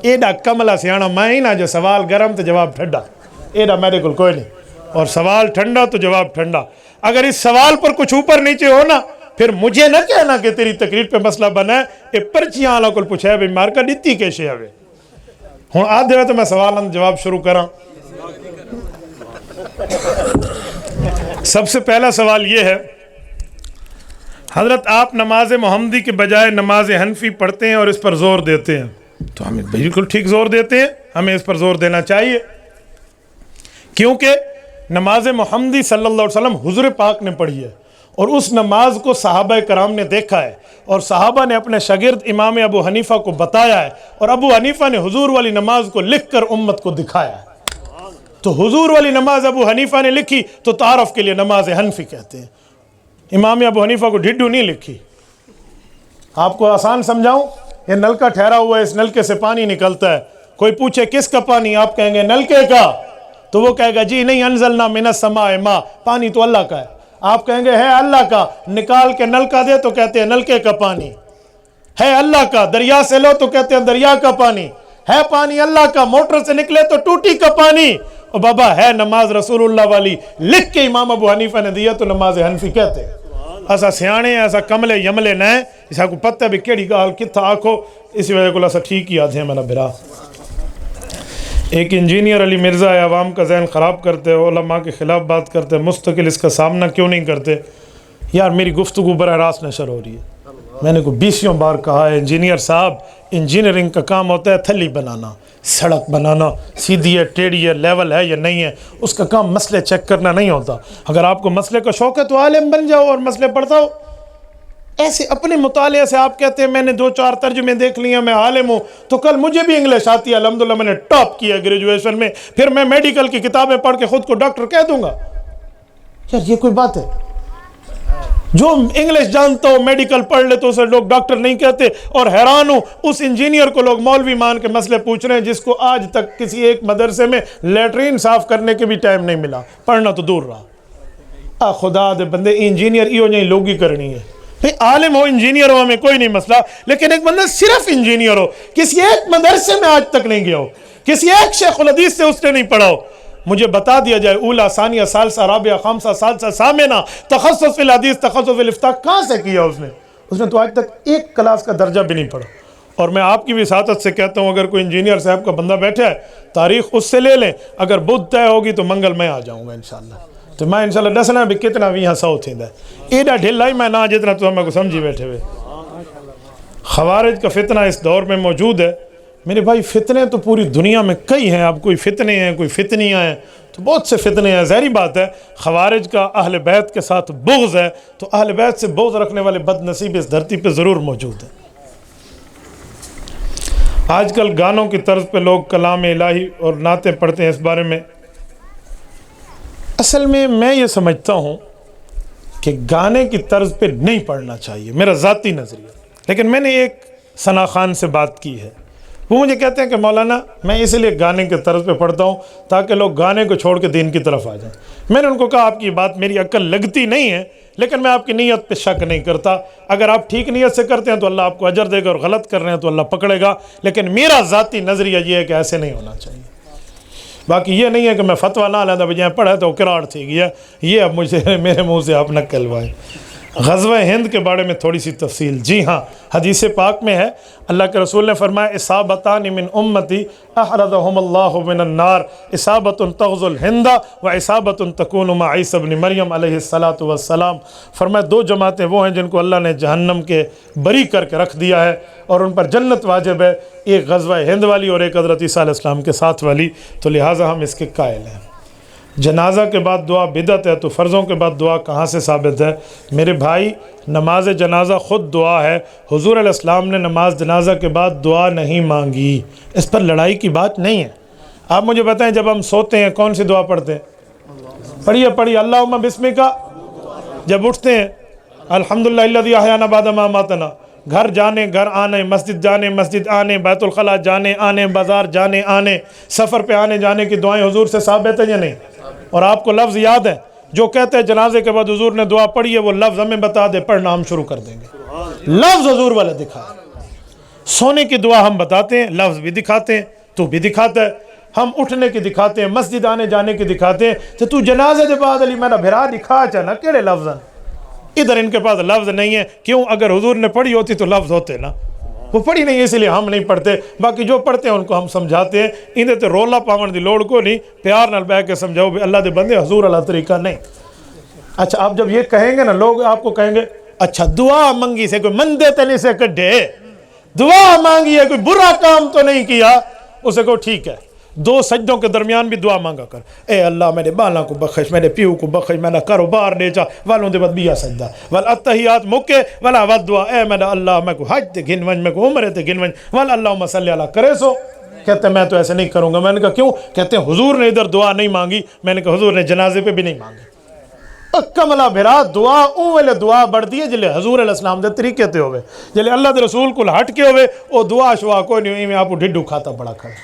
ایڈا کملا سیانا میں ہی نہ جو سوال گرم تو جواب ٹھنڈا ایڈا میرے کو کوئی نہیں. اور سوال ٹھنڈا تو جواب ٹھنڈا. اگر اس سوال پر کچھ اوپر نیچے ہو نا پھر مجھے نہ کہنا کہ تیری تقریر پہ مسئلہ بنا ہے. یہ پرچیاں آلہ کو پوچھا ہے بھئی مارکا دیتی کیسے ہے. ہوں آدھ دے تو میں سوال جواب شروع کراں. سب سے پہلا سوال یہ ہے حضرت آپ نماز محمدی کے بجائے نماز حنفی پڑھتے ہیں اور اس پر زور دیتے ہیں. تو ہمیں بالکل ٹھیک زور دیتے ہیں. ہمیں اس پر زور دینا چاہیے کیونکہ نماز محمدی صلی اللہ علیہ وسلم حضور پاک نے پڑھی ہے اور اس نماز کو صحابہ کرام نے دیکھا ہے اور صحابہ نے اپنے شاگرد امام ابو حنیفہ کو بتایا ہے اور ابو حنیفہ نے حضور والی نماز کو لکھ کر امت کو دکھایا ہے. تو حضور والی نماز ابو حنیفہ نے لکھی تو تعارف کے لیے نماز حنفی کہتے ہیں. امام ابو حنیفہ کو ڈھڈو نہیں لکھی. آپ کو آسان سمجھاؤں یہ نلکا ٹھہرا ہوا ہے اس نلکے سے پانی نکلتا ہے. کوئی پوچھے کس کا پانی آپ کہیں گے نلکے کا تو وہ کہے گا جی نہیں انزلنا من السماء ماء پانی تو اللہ کا ہے. آپ کہیں گے ہے اللہ کا نکال کے نلکا دے تو کہتے ہیں نلکے کا پانی. ہے اللہ کا دریا سے لو تو کہتے ہیں دریا کا پانی. ہے پانی اللہ کا موٹر سے نکلے تو ٹوٹی کا پانی. اور بابا ہے نماز رسول اللہ والی لکھ کے امام ابو حنیفہ نے دیا تو نماز حنفی کہتے ہیں. ایسا سیانے ایسا کملے یملے نہ اسا کو پتہ بھی کیڑی گال کتھا آکھو اسی وجہ کو ایسا ٹھیک ہی آدھے ہیں میرا برا. ایک انجینئر علی مرزا ہے عوام کا ذہن خراب کرتے علماء کے خلاف بات کرتے مستقل اس کا سامنا کیوں نہیں کرتے. یار میری گفتگو براہ راست نشر ہو رہی ہے. میں نے کو 20 بار کہا ہے انجینئر صاحب انجینئرنگ کا کام ہوتا ہے تھلی بنانا سڑک بنانا سیدھی ہے ٹیڑھی ہے لیول ہے یا نہیں ہے اس کا کام مسئلے چیک کرنا نہیں ہوتا. اگر آپ کو مسئلے کا شوق ہے تو عالم بن جاؤ اور مسئلے پڑھتا ہو. ایسے اپنے مطالعے سے آپ کہتے ہیں میں نے 2-4 ترجمے دیکھ لیے میں عالم ہوں تو کل مجھے بھی انگلش آتی ہے الحمدللہ میں نے ٹاپ کیا گریجویشن میں پھر میں میڈیکل کی کتابیں پڑھ کے خود کو ڈاکٹر کہہ دوں گا. یار یہ کوئی بات ہے؟ جو انگلش جانتا ہو میڈیکل پڑھ لے تو اسے لوگ ڈاکٹر نہیں کہتے. اور حیران ہوں اس انجینئر کو لوگ مولوی مان کے مسئلے پوچھ رہے ہیں جس کو آج تک کسی ایک مدرسے میں لیٹرین صاف کرنے کے بھی ٹائم نہیں ملا پڑھنا تو دور رہا. خدا دے بندے انجینئر ایو نہیں لوگی کرنی ہے. عالم ہو انجینئر ہو ہمیں کوئی نہیں مسئلہ لیکن ایک بندہ صرف انجینئر ہو کسی ایک مدرسے میں آج تک نہیں گیا ہو کسی ایک شیخ الحدیث سے اس نے نہیں پڑھا ہو مجھے بتا دیا جائے اولا ثانیہ ثالثہ رابعہ خامسہ سادسہ ثامنہ تخصص فی الحدیث تخصص فی الافتاء کہاں سے کیا اس نے تو آج تک ایک کلاس کا درجہ بھی نہیں پڑھا. اور میں آپ کی وساطت سے کہتا ہوں اگر کوئی انجینئر صاحب کا بندہ بیٹھا ہے تاریخ اس سے لے لیں اگر بدھ طے ہوگی تو منگل میں آ جاؤں گا انشاءاللہ. تو میں انشاءاللہ دسنا بھی کتنا بھی یہاں 100 تھیندا ہے ایڈا ڈھلا ہی میں نہ جتنا تو ہمیں کو سمجھی بیٹھے ہوئے. خوارج کا فتنہ اس دور میں موجود ہے میرے بھائی. فتنے تو پوری دنیا میں کئی ہیں. اب کوئی فتنے ہیں کوئی فتنیاں ہیں تو بہت سے فتنے ہیں. ظاہری بات ہے خوارج کا اہل بیت کے ساتھ بغض ہے تو اہل بیت سے بغض رکھنے والے بد نصیب اس دھرتی پہ ضرور موجود ہیں. آج کل گانوں کی طرز پہ لوگ کلام الہی اور نعتیں پڑھتے ہیں اس بارے میں اصل میں یہ سمجھتا ہوں کہ گانے کی طرز پہ نہیں پڑھنا چاہیے میرا ذاتی نظریہ. لیکن میں نے ایک ثنا خان سے بات کی ہے وہ مجھے کہتے ہیں کہ مولانا میں اس لیے گانے کے طرز پہ پڑھتا ہوں تاکہ لوگ گانے کو چھوڑ کے دین کی طرف آ جائیں۔ میں نے ان کو کہا آپ کی بات میری عقل لگتی نہیں ہے، لیکن میں آپ کی نیت پہ شک نہیں کرتا، اگر آپ ٹھیک نیت سے کرتے ہیں تو اللہ آپ کو اجر دے گا، اور غلط کر رہے ہیں تو اللہ پکڑے گا، لیکن میرا ذاتی نظریہ یہ ہے کہ ایسے نہیں ہونا چاہیے۔ باقی یہ نہیں ہے کہ میں فتویٰ نہ لینا بجائے پڑھا تو قرار تھی گیا، یہ اب مجھے میرے منہ سے آپ نہ کہلوائیں۔ غزوہ ہند کے بارے میں تھوڑی سی تفصیل، جی ہاں حدیث پاک میں ہے، اللہ کے رسول نے فرمایا اصابتان من امتی احرزہم اللہ من النار، اصابت تغزو الہند و اصابت تکون مع عیسی ابن مریم علیہ السلام۔ فرمایا دو جماعتیں وہ ہیں جن کو اللہ نے جہنم کے بری کر کے رکھ دیا ہے اور ان پر جنت واجب ہے، ایک غزوہ ہند والی اور ایک حضرت عیسیٰ علیہ السلام کے ساتھ والی، تو لہٰذا ہم اس کے قائل ہیں۔ جنازہ کے بعد دعا بدعت ہے، تو فرضوں کے بعد دعا کہاں سے ثابت ہے؟ میرے بھائی نماز جنازہ خود دعا ہے، حضور علیہ السلام نے نماز جنازہ کے بعد دعا نہیں مانگی، اس پر لڑائی کی بات نہیں ہے۔ آپ مجھے بتائیں جب ہم سوتے ہیں کون سی دعا پڑھتے ہیں؟ پڑھیے اللہم بسمک۔ جب اٹھتے ہیں الحمدللہ الذی احیانا بعد ما اماتنا، گھر جانے گھر آنے، مسجد جانے مسجد آنے، بیت الخلاء جانے آنے، بازار جانے آنے، سفر پہ آنے جانے کی دعائیں حضور سے ثابت ہیں یا نہیں؟ اور آپ کو لفظ یاد ہے جو کہتے ہیں جنازے کے بعد حضور نے دعا پڑھی ہے، وہ لفظ ہمیں بتا دے، پڑھنا ہم شروع کر دیں گے۔ لفظ حضور والے دکھائے، سونے کی دعا ہم بتاتے ہیں، لفظ بھی دکھاتے ہیں، تو بھی دکھاتا ہے، ہم اٹھنے کی دکھاتے ہیں، مسجد آنے جانے کی دکھاتے ہیں، تو جنازے کے بعد علی میرا بھرا دکھا چانا کیڑے لفظ ہیں؟ ادھر ان کے پاس لفظ نہیں ہے، کیوں؟ اگر حضور نے پڑھی ہوتی تو لفظ ہوتے نا، وہ پڑھی نہیں اس لیے ہم نہیں پڑھتے، باقی جو پڑھتے ہیں ان کو ہم سمجھاتے ہیں، اندھے تے رولا پاون دی لوڑ کو نہیں، پیار نال بہ کے سمجھاؤ بھی اللہ دے بندے حضور اللہ طریقہ نہیں۔ اچھا آپ جب یہ کہیں گے نا، لوگ آپ کو کہیں گے اچھا دعا منگی سے کوئی مندے تلی سے کڈھے، دعا مانگی ہے کوئی برا کام تو نہیں کیا، اسے کو ٹھیک ہے، دو سجدوں کے درمیان بھی دعا مانگا کر، اے اللہ میرے بالا کو بخش، میرے پیو کو بخش، میرا کاروبار لے جا والوں دے بعد بیا سجدہ والاتحیات مکے والا ود دعا، اے میرا اللہ میں کو حج تے گن ونج، میں کو عمرے تے گن ونج والا اللہم صلی اللہ کرے سو۔ کہتے ہیں میں تو ایسے نہیں کروں گا، میں نے کہا کیوں؟ کہتے ہیں حضور نے ادھر دعا نہیں مانگی، میں نے کہا حضور نے جنازے پہ بھی نہیں مانگی۔ کملا بھرا دعا اون ویلے دعا بڑھتی ہے جلے حضور علیہ السلام دے طریقے تے ہوئے، جلے اللہ دے رسول کو ہٹ کے ہوئے، او دعا شوا کوئی نہیں، میں آپ کو ڈھڈو کھاتا بڑا کھڑا۔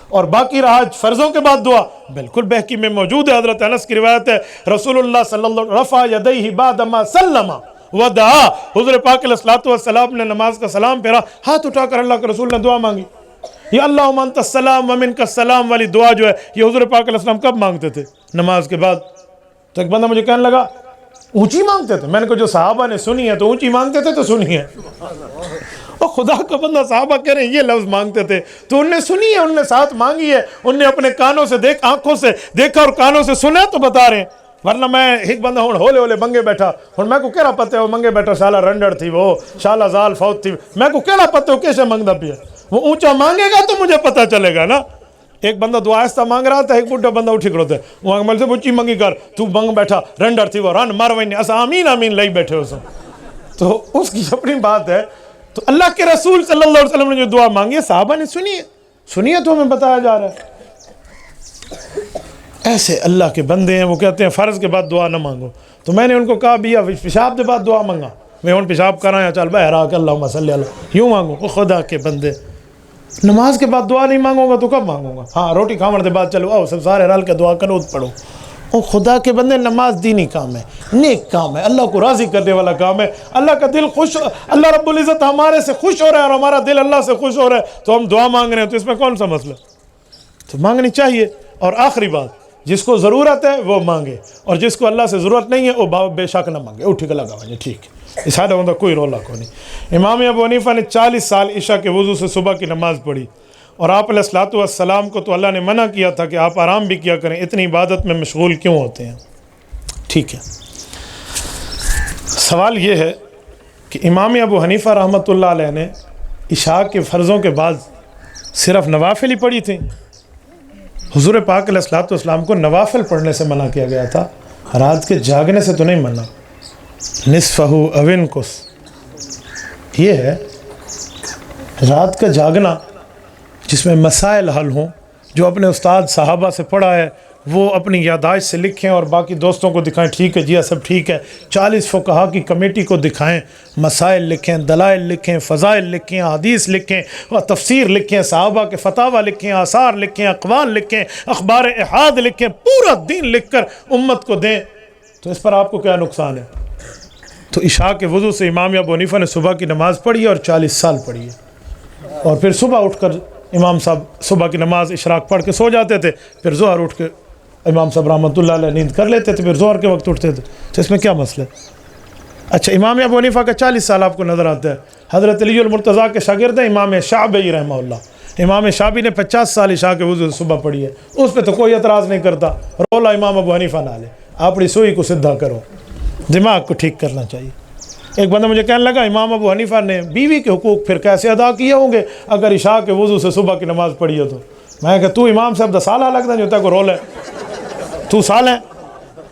اور باقی رہا فرضوں کے بعد دعا، بالکل بحقی میں موجود ہے، حضرت انس کی روایت ہے، رسول اللہ صلی اللہ علیہ وسلم رفع یدیہ بعد ما سلم ودعا، حضور پاک علیہ السلام نے نماز کا سلام پھیرا، ہاتھ اٹھا کر اللہ کے رسول نے دعا مانگی۔ یہ اللہم انت السلام ومنک السلام والی دعا جو ہے، یہ حضور پاک علیہ السلام کب مانگتے تھے؟ نماز کے بعد۔ تو ایک بندہ مجھے کہنے لگا اونچی مانگتے تھے، میں نے کہا جو صحابہ نے سنی ہے تو اونچی مانگتے تھے تو سنی ہے، اور خدا کا بندہ صحابہ کہہ رہے ہیں یہ لفظ مانگتے تھے تو انہوں نے سنی ہے، انہوں نے ساتھ مانگی ہے، انہوں نے اپنے کانوں سے آنکھوں سے دیکھا اور کانوں سے سنا تو بتا رہے ہیں، ورنہ میں ایک بندہ ہوں ہولے ہولے منگے بیٹھا، ہوں میں کو کہڑا پتہ ہے وہ منگے بیٹھا شالا رنڈڑ تھی، وہ شالا زال فوت تھی، میں کو کہڑا پتہ ہے وہ کیسے منگدا پیا، وہ اونچا مانگے گا تو مجھے پتہ چلے گا نا۔ ایک بندہ دعا آہستہ مانگ رہا تھا، ایک بڈھا بندہ اٹھی کھڑوتا ہے، وہ مل سے اونچی منگی کر، تو منگ بیٹھا رنڈر تھی وہ رن مار وینے اسا آمین آمین لئی بیٹھے اس، تو اس کی اپنی بات ہے۔ تو اللہ کے رسول صلی اللہ علیہ وسلم نے جو دعا مانگی ہے صحابہ نے سنی ہے تو ہمیں بتایا جا رہا ہے۔ ایسے اللہ کے بندے ہیں، وہ کہتے ہیں فرض کے بعد دعا نہ مانگو، تو میں نے ان کو کہا بھیا پیشاب کے بعد دعا مانگا، میں ہوں پیشاب کر رہا ہوں چل بہرا کہ اللہم صلی اللہ یوں مانگو، خدا کے بندے نماز کے بعد دعا نہیں مانگوں گا تو کب مانگوں گا؟ ہاں روٹی کھانے کے بعد چلو آؤ سب سارے رل کے دعا کرو پڑھو، اور خدا کے بندے نماز دینی کام ہے، نیک کام ہے، اللہ کو راضی کرنے والا کام ہے، اللہ کا دل خوش، اللہ رب العزت ہمارے سے خوش ہو رہا ہے اور ہمارا دل اللہ سے خوش ہو رہا ہے تو ہم دعا مانگ رہے ہیں، تو اس میں کون سا مسئلہ؟ تو مانگنی چاہیے۔ اور آخری بات، جس کو ضرورت ہے وہ مانگے، اور جس کو اللہ سے ضرورت نہیں ہے وہ بے شک نہ مانگے، اٹھ کے لگا وجہ ٹھیک ہے، اس حد ہوتا کوئی رولا کو نہیں۔ امام ابو حنیفہ نے 40 سال عشاء کے وضو سے صبح کی نماز پڑھی، اور آپ علیہ الصلوۃ والسلام کو تو اللہ نے منع کیا تھا کہ آپ آرام بھی کیا کریں، اتنی عبادت میں مشغول کیوں ہوتے ہیں؟ ٹھیک ہے، سوال یہ ہے کہ امام ابو حنیفہ رحمۃ اللہ علیہ نے عشاء کے فرضوں کے بعد صرف نوافل ہی پڑھی تھیں، حضور پاک علیہ الصلوۃ والسلام کو نوافل پڑھنے سے منع کیا گیا تھا، رات کے جاگنے سے تو نہیں منع۔ نصفہ او انقص، یہ ہے رات کا جاگنا جس میں مسائل حل ہوں، جو اپنے استاد صحابہ سے پڑھا ہے وہ اپنی یادداشت سے لکھیں اور باقی دوستوں کو دکھائیں، ٹھیک ہے جی سب ٹھیک ہے، 40 فقہا کی کمیٹی کو دکھائیں، مسائل لکھیں، دلائل لکھیں، فضائل لکھیں، حدیث لکھیں اور تفسیر لکھیں، صحابہ کے فتاوی لکھیں، آثار لکھیں، اقوال لکھیں، اخبار احاد لکھیں، پورا دین لکھ کر امت کو دیں، تو اس پر آپ کو کیا نقصان ہے؟ تو عشاء کے وضو سے امام ابو حنیفہ نے صبح کی نماز پڑھی ہے اور 40 سال پڑھی ہے، اور پھر صبح اٹھ کر امام صاحب صبح کی نماز اشراق پڑھ کے سو جاتے تھے، پھر ظہر اٹھ کے امام صاحب رحمۃ اللہ علیہ نیند کر لیتے تھے، پھر ظہر کے وقت اٹھتے تھے، تو اس میں کیا مسئلہ ہے؟ اچھا، امام ابو حنیفہ کا 40 سال آپ کو نظر آتا ہے، حضرت علی المرتضیٰ کے شاگرد ہیں امام شعبی رحمہ اللہ، امام شعبی نے 50 سال عشاء کے وضو سے صبح پڑھی ہے، اس پہ تو کوئی اعتراض نہیں کرتا، رولا امام ابو حنیفہ نہ لے، اپنی سوئی کو سدھا کرو، دماغ کو ٹھیک کرنا چاہیے۔ ایک بندہ مجھے کہنے لگا امام ابو حنیفہ نے بیوی کے حقوق پھر کیسے ادا کیے ہوں گے اگر عشاء کے وضو سے صبح کی نماز پڑھی ہے؟ تو میں کہ تو امام صاحب 10 سال لگتا نہیں ہوتا کو رول ہے، تو سال ہے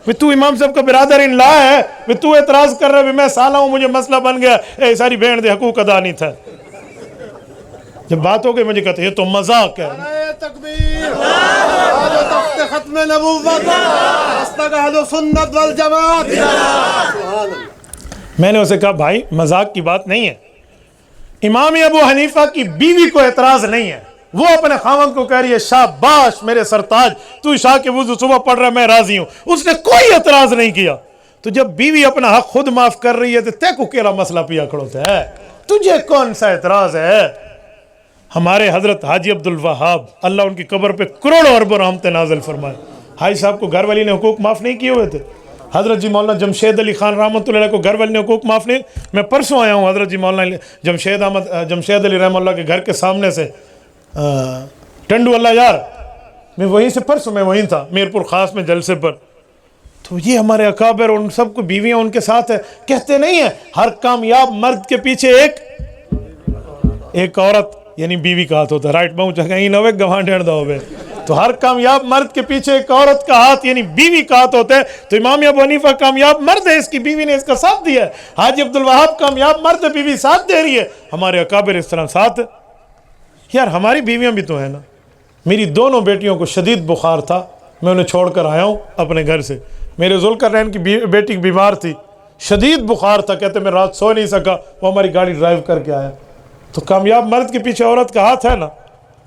بھی، تو امام صاحب کا برادر ان لا ہے بھی، تو اعتراض کر رہا ہے بھی میں سالہ ہوں مجھے مسئلہ بن گیا، اے ساری بہن دے حقوق ادا نہیں تھا۔ جب بات ہو گئی مجھے کہتے یہ تو مذاق ہے۔ تکبیر، آج تخت ختم نبوت، استغ اہل سنت والجماعت۔ میں نے اسے کہا بھائی مذاق کی بات نہیں ہے، امام ابو حنیفہ کی بیوی کو اعتراض نہیں ہے، وہ اپنے خاوند کو کہہ رہی ہے شاباش میرے سرتاج، تو عشاء کے وضو صبح پڑھ رہا ہے میں راضی ہوں، اس نے کوئی اعتراض نہیں کیا۔ تو جب بیوی اپنا حق خود معاف کر رہی ہے تو تے کو کیڑا مسئلہ پیا کھڑوتا ہے؟ تجھے کون سا اعتراض ہے؟ ہمارے حضرت حاجی عبدالوہاب اللہ ان کی قبر پہ کروڑوں اربوں رحمتیں نازل فرمائے، حاجی صاحب کو گھر والی نے حقوق معاف نہیں کیے ہوئے تھے، حضرت جی مولانا جمشید علی خان رحمۃ اللہ علیہ کو گھر والے نے حقوق معاف نہیں، میں پرسوں آیا ہوں حضرت جی مولانا جمشید علی رحمہ اللہ کے گھر کے سامنے سے ٹنڈو اللہ یار، میں وہیں سے پرسوں میں وہیں تھا میرپور خاص میں جلسے پر، تو یہ ہمارے اکابر ان سب کو بیویاں ان کے ساتھ ہے، کہتے نہیں ہیں ہر کامیاب مرد کے پیچھے ایک عورت یعنی بیوی کا ہاتھ ہوتا ہے، رائٹ باؤں کہیں نہ ہوئے گواہ ڈھیر دا ہوئے، تو ہر کامیاب مرد کے پیچھے ایک عورت کا ہاتھ یعنی بیوی کا ہاتھ ہوتا ہے، تو امام ابو حنیفہ کامیاب مرد ہے، اس کی بیوی نے اس کا ساتھ دیا ہے، حاجی عبدالوہاب کامیاب مرد ہے، بیوی ساتھ دے رہی ہے، ہمارے اکابر اس طرح ساتھ ہے۔ یار ہماری بیویاں بھی تو ہیں نا، میری دونوں بیٹیوں کو شدید بخار تھا، میں انہیں چھوڑ کر آیا ہوں اپنے گھر سے، میرے ذوالقرنین کی بیٹی بیمار تھی، شدید بخار تھا، کہتے میں رات سو نہیں سکا، وہ ہماری گاڑی ڈرائیو کر کے آیا، تو کامیاب مرد کے پیچھے عورت کا ہاتھ ہے نا،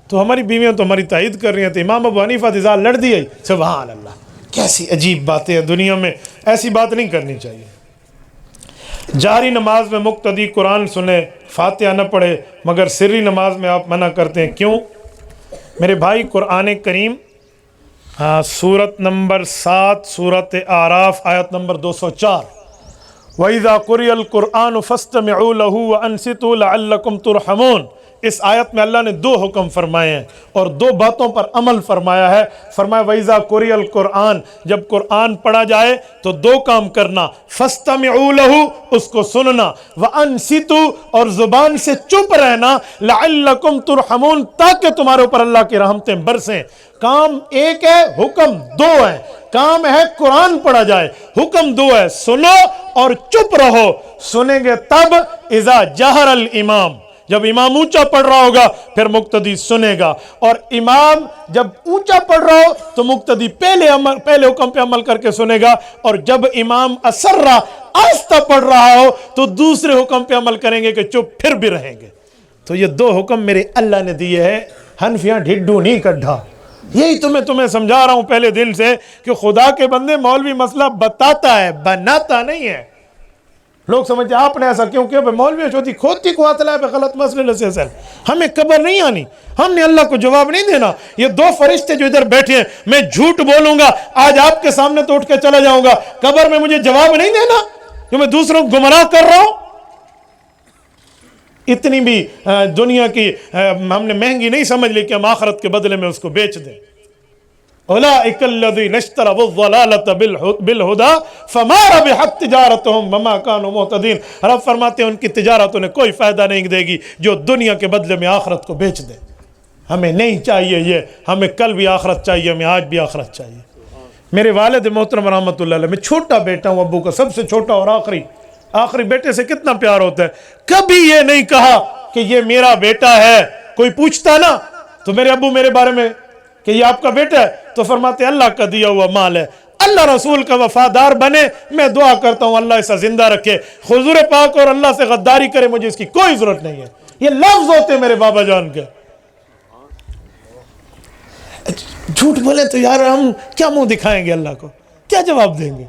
تو ہماری بیویاں تو ہماری تائید کر رہی ہیں، تو امام ابو حنیفہ دزا لڑ دی، سبحان اللہ، کیسی عجیب باتیں ہیں دنیا میں، ایسی بات نہیں کرنی چاہیے۔ جاری نماز میں مقتدی قرآن سنے فاتحہ نہ پڑھے مگر سری نماز میں آپ منع کرتے ہیں، کیوں؟ میرے بھائی قرآن کریم سورت نمبر 7 سورت اعراف آیت نمبر 204 وَإِذَا قُرِئَ الْقُرْآنُ فَاسْتَمِعُوا لَهُ وَأَنصِتُوا لَعَلَّكُمْ تُرْحَمُونَ۔ اس آیت میں اللہ نے 2 حکم فرمائے ہیں اور 2 باتوں پر عمل فرمایا ہے، فرمایا وَإِذَا قُرِئَ الْقُرْآنُ، جب قرآن پڑھا جائے تو 2 کام کرنا، فَاسْتَمِعُوا لَهُ، اس کو سننا، وَأَنصِتُوا، اور زبان سے چپ رہنا، لَعَلَّكُمْ تُرْحَمُونَ، تاکہ تمہارے اوپر اللہ کی رحمتیں برسیں۔ کام ایک ہے، حکم 2 ہے، کام ہے قرآن پڑھا جائے، حکم 2 ہے، سنو اور چپ رہو۔ سنیں گے تب اذا جہر الامام، جب امام اونچا پڑھ رہا ہوگا پھر مقتدی سنے گا، اور امام جب اونچا پڑھ رہا ہو تو مقتدی پہلے حکم پہ عمل کر کے سنے گا، اور جب امام اسرا آہستہ پڑھ رہا ہو تو دوسرے حکم پہ عمل کریں گے کہ چپ پھر بھی رہیں گے۔ تو یہ 2 حکم میرے اللہ نے دیے ہیں، حنفیاں ڈھڈو نہیں کڈھا۔ یہی تمہیں سمجھا رہا ہوں پہلے دن سے کہ خدا کے بندے مولوی مسئلہ بتاتا ہے، بناتا نہیں ہے۔ لوگ سمجھتے ہیں آپ نے ایسا کیوں کیا؟ مولوی چھوٹی کھوتی کو ہاتھ لائے پہ غلط مسئلے سے سر، ہمیں قبر نہیں آنی، ہم نے اللہ کو جواب نہیں دینا۔ یہ 2 فرشتے جو ادھر بیٹھے ہیں، میں جھوٹ بولوں گا آج آپ کے سامنے تو اٹھ کے چلا جاؤں گا، قبر میں مجھے جواب نہیں دینا جو میں دوسروں کو گمراہ کر رہا ہوں۔ اتنی بھی دنیا کی ہم نے مہنگی نہیں سمجھ لی کہ ہم آخرت کے بدلے میں اس کو بیچ دیں۔ اولئک الذین اشتروا الضلالۃ بالہدی فما ربحت تجارتہم وما کانوا مہتدین۔ رب فرماتے ہیں ان کی تجارت انہیں کوئی فائدہ نہیں دے گی جو دنیا کے بدلے میں آخرت کو بیچ دے۔ ہمیں نہیں چاہیے یہ، ہمیں کل بھی آخرت چاہیے، ہمیں آج بھی آخرت چاہیے۔ میرے والد محترم رحمۃ اللہ علیہ، میں چھوٹا بیٹا ہوں ابو کا، سب سے چھوٹا اور آخری بیٹے سے کتنا پیار ہوتا ہے، کبھی یہ نہیں کہا کہ یہ میرا بیٹا ہے۔ کوئی پوچھتا نا تو میرے ابو میرے بارے میں کہ یہ آپ کا بیٹا ہے؟ تو فرماتے اللہ کا دیا ہوا مال ہے، اللہ رسول کا وفادار بنے، میں دعا کرتا ہوں اللہ اسے زندہ رکھے، حضور پاک اور اللہ سے غداری کرے، مجھے اس کی کوئی ضرورت نہیں ہے۔ یہ لفظ ہوتے میرے بابا جان کے۔ جھوٹ بولے تو یار ہم کیا منہ دکھائیں گے اللہ کو، کیا جواب دیں گے؟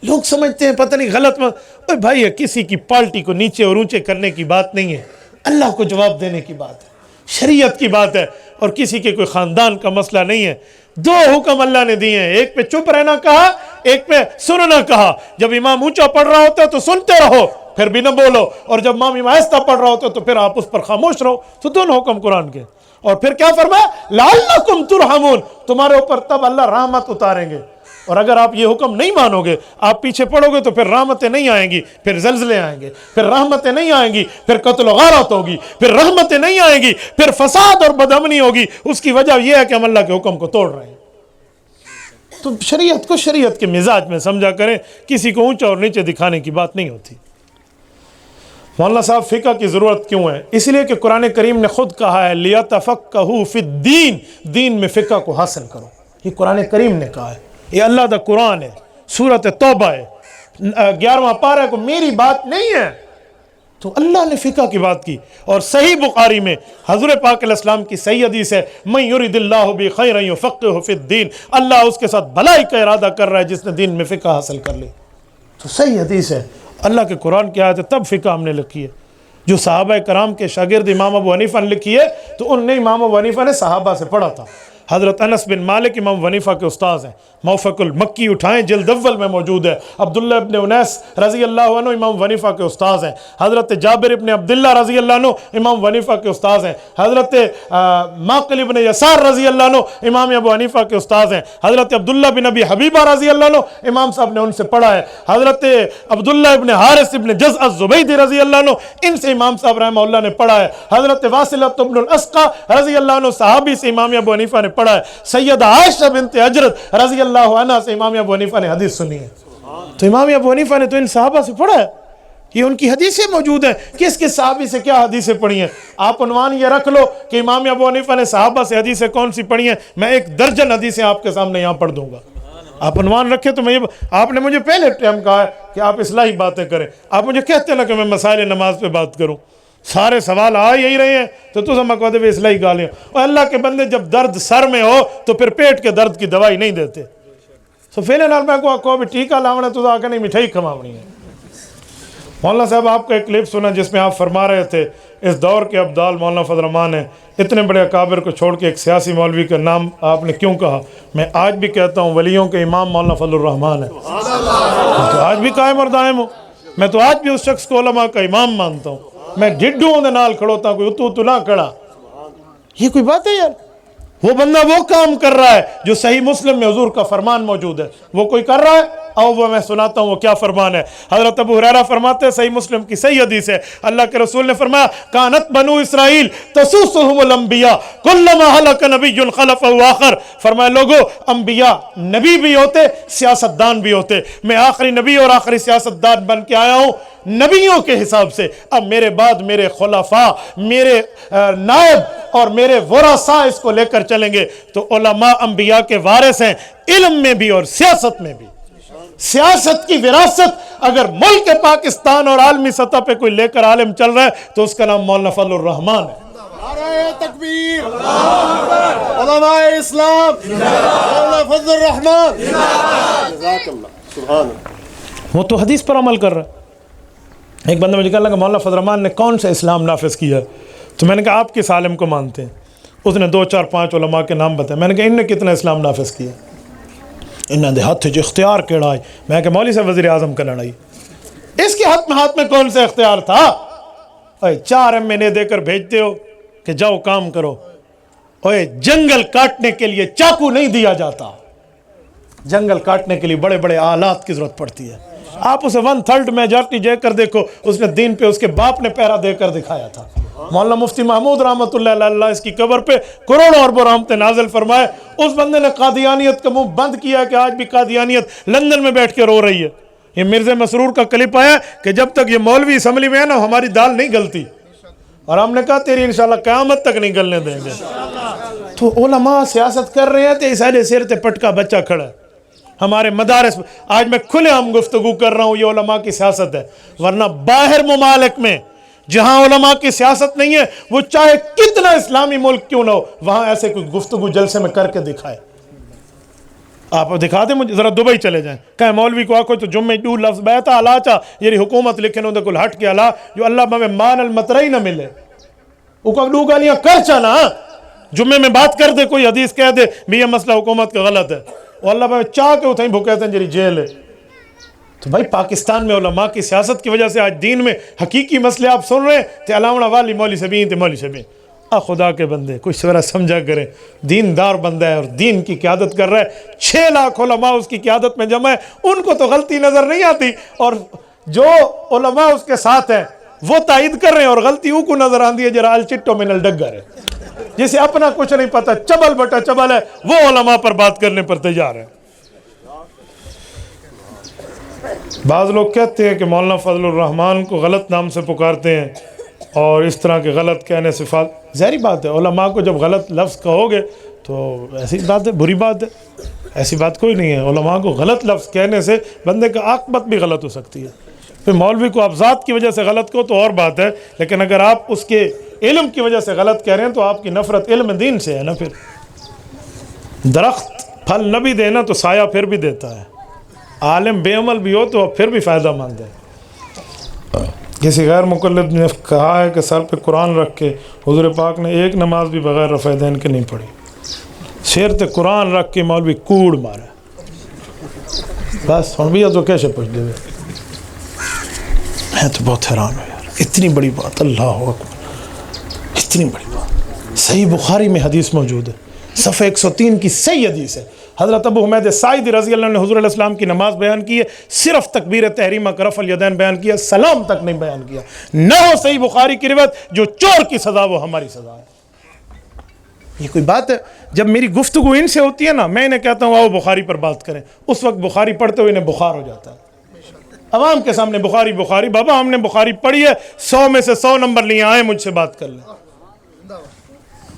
لوگ سمجھتے ہیں پتہ نہیں غلط اوے بھائی، کسی کی پارٹی کو نیچے اور اونچے کرنے کی بات نہیں ہے، اللہ کو جواب دینے کی بات ہے، شریعت کی بات ہے، اور کسی کے کوئی خاندان کا مسئلہ نہیں ہے۔ دو حکم اللہ نے دیے ہیں، ایک پہ چپ رہنا کہا، ایک پہ سننا کہا۔ جب امام اونچا پڑھ رہا ہوتا ہے تو سنتے رہو، پھر بھی نہ بولو، اور جب امام آہستہ پڑھ رہا ہوتا ہے تو پھر آپ اس پر خاموش رہو۔ تو دونوں حکم قرآن کے۔ اور پھر کیا فرمایا؟ لعلکم ترحمون، تمہارے اوپر تب اللہ رحمت اتاریں گے۔ اور اگر آپ یہ حکم نہیں مانو گے، آپ پیچھے پڑو گے، تو پھر رحمتیں نہیں آئیں گی، پھر زلزلے آئیں گے، پھر رحمتیں نہیں آئیں گی، پھر قتل و غارت ہوگی، پھر رحمتیں نہیں آئیں گی، پھر فساد اور بدامنی ہوگی۔ اس کی وجہ یہ ہے کہ ہم اللہ کے حکم کو توڑ رہے ہیں۔ تو شریعت کو شریعت کے مزاج میں سمجھا کریں، کسی کو اونچا اور نیچے دکھانے کی بات نہیں ہوتی۔ مولانا صاحب فقہ کی ضرورت کیوں ہے؟ اس لیے کہ قرآن کریم نے خود کہا ہے لِيَتَفَقَّهُوا فِي الدِّينِ، دین میں فقہ کو حاصل کرو، یہ قرآن کریم نے کہا ہے، یہ اللہ دا قرآن ہے، سورۃ توبہ ہے، 11واں پارہ کو میری بات نہیں ہے، تو اللہ نے فقہ کی بات کی۔ اور صحیح بخاری میں حضور پاک علیہ السلام کی صحیح حدیث ہے مَن يُرِدِ اللَّهُ بِهِ خَيْرًا يُفَقِّهُ فِي الدِّينِ، اللہ اس کے ساتھ بھلائی کا ارادہ کر رہا ہے جس نے دین میں فقہ حاصل کر لی۔ تو صحیح حدیث ہے، اللہ کے قرآن کی آیت ہے، تب فقہ ہم نے لکھی ہے۔ جو صحابہ کرام کے شاگرد امام ابو حنیفہ نے لکھی ہے تو ان نے امام ابو حنیفہ نے صحابہ سے پڑھا تھا۔ حضرت انس بن مالک امام ابو حنیفہ کے استاذ ہیں، موفق المکی اٹھائیں جلد اول میں موجود ہے۔ عبداللہ ابن انیس رضی اللہ عنہ امام ابو حنیفہ کے استاذ ہیں۔ حضرت جابر ابن عبداللہ رضی اللہ عنہ امام ابو حنیفہ کے استاذ ہیں۔ حضرت معقل ابن یسار رضی اللہ عنہ امام ابو حنیفہ کے استاذ ہیں۔ حضرت عبداللہ بن ابی حبیبہ رضی اللہ عنہ امام صاحب نے ان سے پڑھا ہے۔ حضرت عبداللہ ابن حارث ابن جزء الزبیدی رضی اللہ عنہ ان سے امام صاحب رحمہ اللہ نے پڑھا ہے۔ حضرت واصلہ ابن الاسقا رضی اللہ عنہ صحابی سے امام ابو حنیفہ نے پڑھا ہے۔ سیدہ عائشہ بنت حجرت رضی اللہ عنہ سے امام ابو حنیفہ نے حدیث سنی ہے۔ تو امام ابو حنیفہ نے تو ان صحابہ سے پڑھا ہے، یہ ان کی حدیثیں موجود ہیں۔ کس کس صحابی سے کیا حدیثیں پڑھی ہیں؟ آپ عنوان یہ رکھ لو کہ امام ابو حنیفہ نے صحابہ سے حدیثیں کون سی پڑھی ہیں، میں 1 درجن حدیثیں آپ کے سامنے یہاں پڑھ دوں گا۔ آپ عنوان رکھے تو میں آپ نے مجھے پہلے ٹائم کہا ہے کہ آپ اصلاحی باتیں کریں، آپ مجھے کہتے نا کہ میں مسائل نماز پہ بات کروں، سارے سوال آ یہی رہے ہیں تو تم کہتے ہوئے اصلاحی گالیاں۔ اور اللہ کے بندے جب درد سر میں ہو تو پھر پیٹ کے درد کی دوائی نہیں دیتے۔ تو فیلے نال میں کو بھی ٹیکا لاؤنا تو آ کے نہیں مٹھائی کھماونی ہے۔ مولانا صاحب آپ کا ایک کلپ سنا جس میں آپ فرما رہے تھے اس دور کے ابدال مولانا فضل الرحمان ہیں، اتنے بڑے اکابر کو چھوڑ کے ایک سیاسی مولوی کا نام آپ نے کیوں کہا؟ میں آج بھی کہتا ہوں ولیوں کے امام مولانا فضل الرحمان ہے، میں تو آج بھی قائم اور دائم ہوں، میں تو آج بھی اس شخص کو علماء کا امام مانتا ہوں۔ میں ڈڈوں دے نال کھڑوتا ہوں، کوئی اتو نہ کھڑا۔ یہ کوئی بات ہے یار؟ وہ بندہ وہ کام کر رہا ہے جو صحیح مسلم میں حضور کا فرمان موجود ہے، وہ کوئی کر رہا ہے، اور وہ میں سناتا ہوں وہ کیا فرمان ہے۔ حضرت ابو ہریرہ فرماتے ہیں، صحیح مسلم کی صحیح حدیث ہے، اللہ کے رسول نے فرمایا کانت بنو اسرائیل تسوسهم الانبیاء کلما ہلک نبی خلفہ آخر، فرمایا لوگو انبیاء نبی بھی ہوتے سیاستدان بھی ہوتے، میں آخری نبی اور آخری سیاستدان بن کے آیا ہوں نبیوں کے حساب سے، اب میرے بعد میرے خلفاء، میرے نائب اور میرے ورثاء اس کو لے کر چلیں گے۔ تو علماء انبیاء کے وارث ہیں، علم میں بھی اور سیاست میں بھی۔ سیاست کی وراثت اگر ملک پاکستان اور عالمی سطح پہ کوئی لے کر عالم چل رہا ہے تو اس کا نام مولانا فضل الرحمان ہے۔ نعرہ تکبیر، علماء اسلام، مولانا فضل الرحمان، جزاک اللہ، سبحان اللہ۔ وہ تو حدیث پر عمل کر رہا ہے۔ ایک بندہ مجھے کہا کہ مولانا فضل الرحمان نے کون سا اسلام نافذ کیا ہے؟ تو میں نے کہا آپ کس عالم کو مانتے ہیں؟ اس نے 2 4 5 علماء کے نام بتائے۔ میں نے کہا ان نے کتنا اسلام نافذ کیا؟ انہوں نے ہاتھ جو اختیار کیڑا ہے، میں کہ مولوی صاحب وزیر اعظم کا لڑائی، اس کے ہاتھ میں کون سا اختیار تھا؟ 4 MNA دے کر بھیجتے ہو کہ جاؤ کام کرو۔ جنگل کاٹنے کے لیے چاقو نہیں دیا جاتا، جنگل کاٹنے کے لیے بڑے بڑے آلات کی ضرورت پڑتی ہے۔ آپ اسے 1/3 میجارٹی دے کر دیکھو، اس نے دین پہ اس کے باپ نے پہرا دے کر دکھایا تھا۔ مولانا مفتی محمود رحمۃ اللہ علیہ اس کی قبر پہ کروڑوں اربوں رحمتیں نازل فرمائے، اس بندے نے قادیانیت کا منہ بند کیا کہ آج بھی قادیانیت لندن میں بیٹھ کے رو رہی ہے۔ یہ مرزا مسرور کا کلپ آیا کہ جب تک یہ مولوی اسمبلی میں ہے نا ہماری دال نہیں گلتی، اور ہم نے کہا تیری انشاءاللہ قیامت تک نہیں گلنے دیں گے۔ تو علماء سیاست کر رہے ہیں تو اسے سر تے پٹکا بچہ کھڑا ہے ہمارے مدارس. آج میں کھلے عام گفتگو کر رہا ہوں یہ علماء کی سیاست ہے, ورنہ باہر ممالک میں جہاں علماء کی سیاست نہیں ہے, وہ چاہے کتنا اسلامی ملک کیوں نہ ہو, وہاں ایسے کوئی گفتگو جلسے میں کر کے دکھائے. آپ دکھا دیں مجھے, ذرا دبئی چلے جائیں, کہیں مولوی کو آکھو تو جمعہ دو لفظ بیتا اللہ چاہ یہ حکومت لکھیں اندھے کل ہٹ کے اللہ جو اللہ میں مان المطرعی نہ ملے, وہ کو دو گالیاں کر چانا جمعے میں بات کر دے, کوئی حدیث کہہ دے بھی یہ مسئلہ حکومت کا غلط ہے, وہ اللہ میں چاہ کے اتھائیں بھوکیتے ہیں جری جیل ہے. تو بھائی پاکستان میں علماء کی سیاست کی وجہ سے آج دین میں حقیقی مسئلے آپ سن رہے ہیں تے علامہ والی مولوی سبین تے مولوی سبین. خدا کے بندے کچھ سورا سمجھا کریں, دیندار بندہ ہے اور دین کی قیادت کر رہا ہے, 6 لاکھ علماء اس کی قیادت میں جمع ہے, ان کو تو غلطی نظر نہیں آتی, اور جو علماء اس کے ساتھ ہیں وہ تائید کر رہے ہیں اور غلطی ان کو نظر آتی ہے جرا الچٹو من الڈگر ہے, جسے اپنا کچھ نہیں پتا, چبل بٹا چبل ہے, وہ علماء پر بات کرنے پر تیار ہے. بعض لوگ کہتے ہیں کہ مولانا فضل الرحمان کو غلط نام سے پکارتے ہیں اور اس طرح کے غلط کہنے سے ظاہری بات ہے علماء کو جب غلط لفظ کہو گے تو ایسی بات ہے, بری بات ہے, ایسی بات کوئی نہیں ہے. علماء کو غلط لفظ کہنے سے بندے کا عاقبت بھی غلط ہو سکتی ہے. پھر مولوی کو آپ ذات کی وجہ سے غلط کہو تو اور بات ہے, لیکن اگر آپ اس کے علم کی وجہ سے غلط کہہ رہے ہیں تو آپ کی نفرت علم دین سے ہے نا. پھر درخت پھل نہ بھی دینا تو سایہ پھر بھی دیتا ہے, عالم بے عمل بھی ہو تو پھر بھی فائدہ مند ہے. کسی غیر مقلد نے کہا ہے کہ سر پہ قرآن رکھ کے حضور پاک نے ایک نماز بھی بغیر رفع دین کے نہیں پڑھی, سر تے قرآن رکھ کے مولوی کوڑ مارا, بس ہن بھی تو کیسے پوچھ دے. میں تو بہت حیران ہوں یار, اتنی بڑی بات, اللہ اکبر, اتنی بڑی بات. صحیح بخاری میں حدیث موجود ہے, صفحہ 103 کی صحیح حدیث ہے. حضرت ابو حمید ساعدی رضی اللہ عنہ نے حضور علیہ السلام کی نماز بیان کی ہے, صرف تکبیر تحریمہ کا رفع الیدین بیان کیا, سلام تک نہیں بیان کیا. نہ ہو صحیح بخاری کی روایت, جو چور کی سزا وہ ہماری سزا ہے. یہ کوئی بات ہے؟ جب میری گفتگو ان سے ہوتی ہے نا, میں انہیں کہتا ہوں آؤ بخاری پر بات کریں, اس وقت بخاری پڑھتے ہوئے انہیں بخار ہو جاتا ہے. عوام کے سامنے بخاری بخاری, بابا ہم نے بخاری پڑھی ہے, 100 میں سے 100 نمبر لیے آئے مجھ سے بات کر لیں.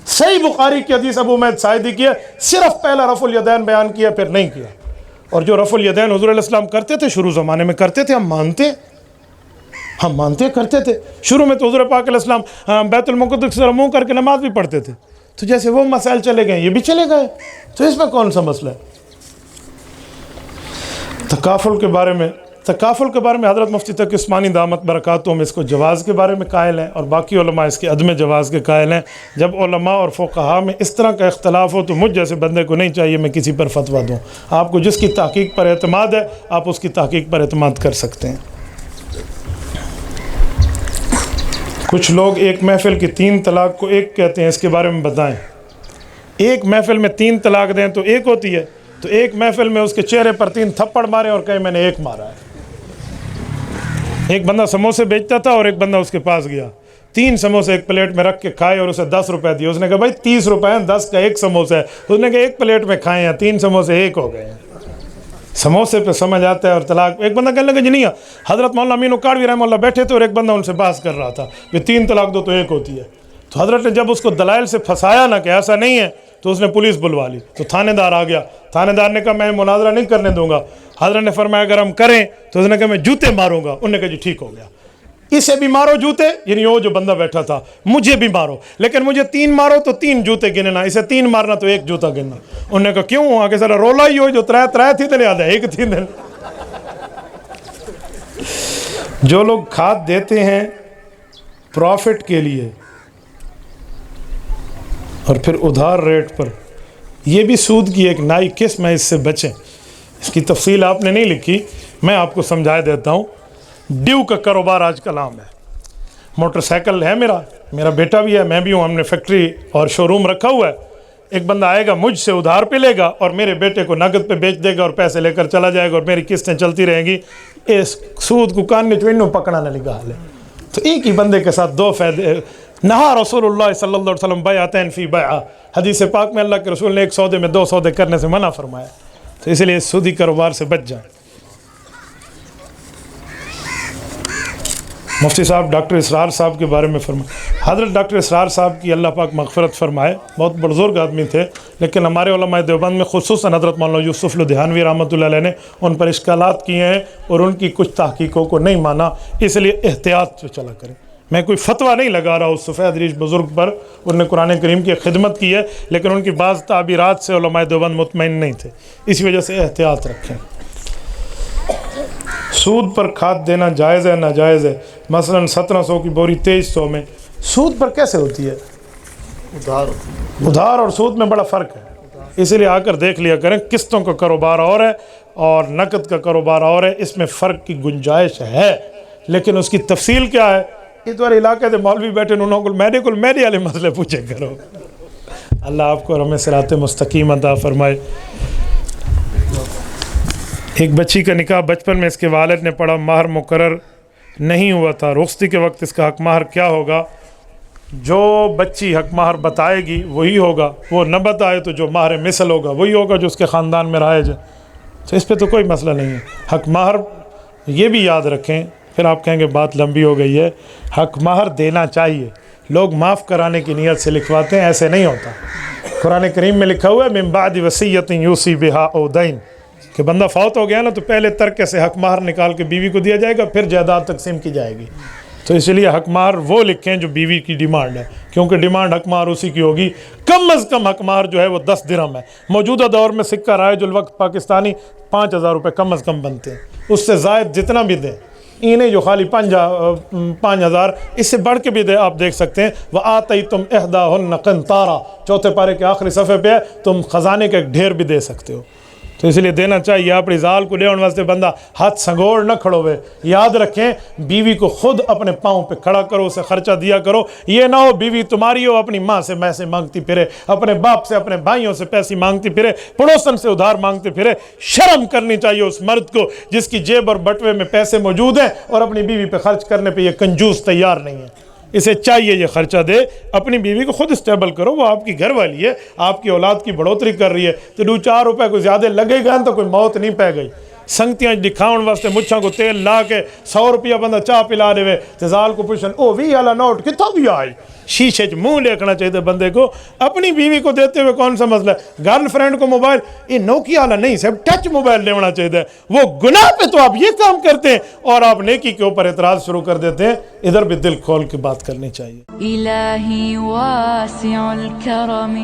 صحیح بخاری کی حدیث ابو حمید ساعدی کی ہے, صرف پہلا رفع الیدین بیان کیا پھر نہیں کیا. اور جو رفع الیدین حضور علیہ السلام کرتے تھے شروع زمانے میں کرتے تھے, ہم مانتے کرتے تھے. شروع میں تو حضور پاک علیہ السلام بیت المقدس سے منہ کر کے نماز بھی پڑھتے تھے, تو جیسے وہ مسائل چلے گئے یہ بھی چلے گئے, تو اس میں کون سا مسئلہ ہے. تکافل کے بارے میں حضرت مفتی تقی عثمانی دامت برکاتہم اس کو جواز کے بارے میں قائل ہیں, اور باقی علماء اس کے عدم جواز کے قائل ہیں. جب علماء اور فقہاء میں اس طرح کا اختلاف ہو تو مجھ جیسے بندے کو نہیں چاہیے میں کسی پر فتویٰ دوں. آپ کو جس کی تحقیق پر اعتماد ہے آپ اس کی تحقیق پر اعتماد کر سکتے ہیں. کچھ لوگ ایک محفل کی 3 طلاق کو ایک کہتے ہیں, اس کے بارے میں بتائیں. ایک محفل میں 3 طلاق دیں تو ایک ہوتی ہے, تو ایک محفل میں اس کے چہرے پر 3 تھپڑ مارے اور کہیں میں نے ایک مارا ہے. ایک بندہ سموسے بیچتا تھا اور ایک بندہ اس کے پاس گیا, 3 سموسے ایک پلیٹ میں رکھ کے کھائے اور اسے 10 روپے دیے. اس نے کہا بھائی 30 روپے ہیں, 10 کا ایک سموسہ ہے. اس نے کہا ایک پلیٹ میں کھائے ہیں, 3 سموسے ایک ہو گئے ہیں. سموسے پہ سمجھ آتا ہے اور طلاق. ایک بندہ کہنے لگا جی نہیں, حضرت مولانا امین اکاڑوی رحمہ اللہ بیٹھے تھے اور ایک بندہ ان سے بحث کر رہا تھا کہ 3 طلاق دو تو ایک ہوتی ہے. تو حضرت نے جب اس کو دلائل سے پھنسایا نا کہ ایسا نہیں ہے, تو اس نے پولیس بلوا لی. تو تھانے دار آ گیا, تھانے دار نے کہا میں مناظرہ نہیں کرنے دوں گا. حضرت نے فرمایا اگر ہم کریں تو اس نے کہا میں جوتے ماروں گا. انہوں نے کہا جی ٹھیک ہو گیا, اسے بھی مارو جوتے, یعنی وہ جو بندہ بیٹھا تھا, مجھے بھی مارو, لیکن مجھے 3 مارو تو 3 جوتے گننا, اسے 3 مارنا تو 1 جوتا گننا. انہوں نے کہا کیوں, آگے سارا رولا ہی ہو, جو 3 تھی تو یاد ہے 1 تھی. جو لوگ کھاد دیتے ہیں پروفٹ کے لیے اور پھر ادھار ریٹ پر, یہ بھی سود کی ایک نئی قسم ہے, اس سے بچیں. اس کی تفصیل آپ نے نہیں لکھی, میں آپ کو سمجھا دیتا ہوں. ڈیو کا کاروبار آج کل عام ہے. موٹر سائیکل ہے میرا بیٹا بھی ہے, میں بھی ہوں, ہم نے فیکٹری اور شو روم رکھا ہوا ہے. ایک بندہ آئے گا مجھ سے ادھار پہ لے گا اور میرے بیٹے کو نقد پہ بیچ دے گا اور پیسے لے کر چلا جائے گا اور میری قسطیں چلتی رہیں گی. اس سود کو کان میں چوینوں پکڑا نہ لگا ہے. تو ایک ہی بندے کے ساتھ 2 فائدے. نہا رسول اللہ صلی اللہ علیہ وسلم بیعتین فی بیعہ, حدیث پاک میں اللہ کے رسول نے 1 سودے میں 2 سودے کرنے سے منع فرمایا. تو اس لیے سودی کاروبار سے بچ جائیں. مفتی صاحب ڈاکٹر اسرار صاحب کے بارے میں فرمائے. حضرت ڈاکٹر اسرار صاحب کی اللہ پاک مغفرت فرمائے, بہت بزرگ آدمی تھے, لیکن ہمارے علماء دیوبند میں خصوصاً حضرت مولانا یوسف لدھیانوی رحمۃ اللہ علیہ نے ان پر اشکالات کیے ہیں اور ان کی کچھ تحقیقوں کو نہیں مانا, اس لیے احتیاط سے چلا کریں. میں کوئی فتویٰ نہیں لگا رہا اس سفید ریش بزرگ پر, انہوں نے قرآن کریم کی خدمت کی ہے, لیکن ان کی بعض تعبیرات سے علماء دیوبند مطمئن نہیں تھے, اس وجہ سے احتیاط رکھیں. سود پر کھاد دینا جائز ہے ناجائز ہے؟ مثلا 1700 کی بوری 2300 میں. سود پر کیسے ہوتی ہے؟ ادھار اور سود میں بڑا فرق ہے, اسی لیے آ کر دیکھ لیا کریں. قسطوں کا کاروبار اور ہے اور نقد کا کاروبار اور ہے, اس میں فرق کی گنجائش ہے, لیکن اس کی تفصیل کیا ہے اس والے علاقے سے مولوی بیٹھے انہوں کو میڈی والے مسئلے پوچھے کرو. اللہ آپ کو ہمیں صراط مستقیم عطا فرمائے. ایک بچی کا نکاح بچپن میں اس کے والد نے پڑھا, مہر مقرر نہیں ہوا تھا, رخصتی کے وقت اس کا حق مہر کیا ہوگا؟ جو بچی حق مہر بتائے گی وہی ہوگا, وہ نہ بتائے تو جو مہر مثل ہوگا وہی ہوگا جو اس کے خاندان میں رائج ہے. تو اس پہ تو کوئی مسئلہ نہیں ہے. حق مہر یہ بھی یاد رکھیں, پھر آپ کہیں گے بات لمبی ہو گئی ہے. حق مہر دینا چاہیے, لوگ معاف کرانے کی نیت سے لکھواتے ہیں, ایسے نہیں ہوتا. قرآن کریم میں لکھا ہوا ہے من بعد وصیۃ یوصی بہا او دین, کہ بندہ فوت ہو گیا نا تو پہلے ترکے سے حق مہر نکال کے بیوی کو دیا جائے گا, پھر جائیداد تقسیم کی جائے گی. تو اس لیے حق مہر وہ لکھیں جو بیوی کی ڈیمانڈ ہے, کیونکہ ڈیمانڈ حق مہر اسی کی ہوگی. کم از کم حق مہر جو ہے وہ 10 درہم ہے. موجودہ دور میں سکہ رائج الوقت پاکستانی 5000 روپے کم از کم بنتے ہیں, اس سے زائد جتنا بھی دیں, انہیں جو خالی 5000 اس سے بڑھ کے بھی دے آپ دیکھ سکتے ہیں. وَآتَيْتُمْ إِحْدَاهُنَّ قِنْطَارًا, چوتھے پارے کے آخری صفحے پہ ہے, تم خزانے کا ایک ڈھیر بھی دے سکتے ہو. تو اس لیے دینا چاہیے. اپنی زال کو لے واسطے بندہ ہاتھ سنگوڑ نہ کھڑوے. یاد رکھیں بیوی کو خود اپنے پاؤں پہ کھڑا کرو, اسے خرچہ دیا کرو. یہ نہ ہو بیوی تمہاری ہو اپنی ماں سے پیسے مانگتی پھرے, اپنے باپ سے اپنے بھائیوں سے پیسے مانگتی پھرے, پڑوسن سے ادھار مانگتے پھرے. شرم کرنی چاہیے اس مرد کو جس کی جیب اور بٹوے میں پیسے موجود ہیں اور اپنی بیوی پہ خرچ کرنے پہ یہ کنجوس تیار نہیں ہے. اسے چاہیے یہ خرچہ دے, اپنی بیوی کو خود اسٹیبل کرو, وہ آپ کی گھر والی ہے, آپ کی اولاد کی بڑھوتری کر رہی ہے. تو 2-4 روپے کو زیادہ لگے گا تو کوئی موت نہیں پہ گئی. سنگتیاں دکھاؤن واسطے مچھاں کو تیل لا کے 100 روپیہ بندہ چاہ پلا دے وے, تزال کو پوچھن او 20 والا نوٹ کتوں بھی آئی. شیشے منہ دیکھنا چاہیے بندے کو. اپنی بیوی کو دیتے ہوئے کون سا مسئلہ ہے؟ گرل فرینڈ کو موبائل یہ نوکیا والا نہیں, صرف ٹچ موبائل لینا چاہیے. وہ گناہ پہ تو آپ یہ کام کرتے ہیں اور آپ نیکی کے اوپر اعتراض شروع کر دیتے ہیں. ادھر بھی دل کھول کے بات کرنی چاہیے. إلهي واسع الكرم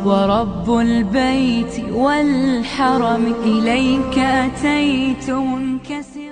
ورب البيت والحرم إليك أتيت منكسر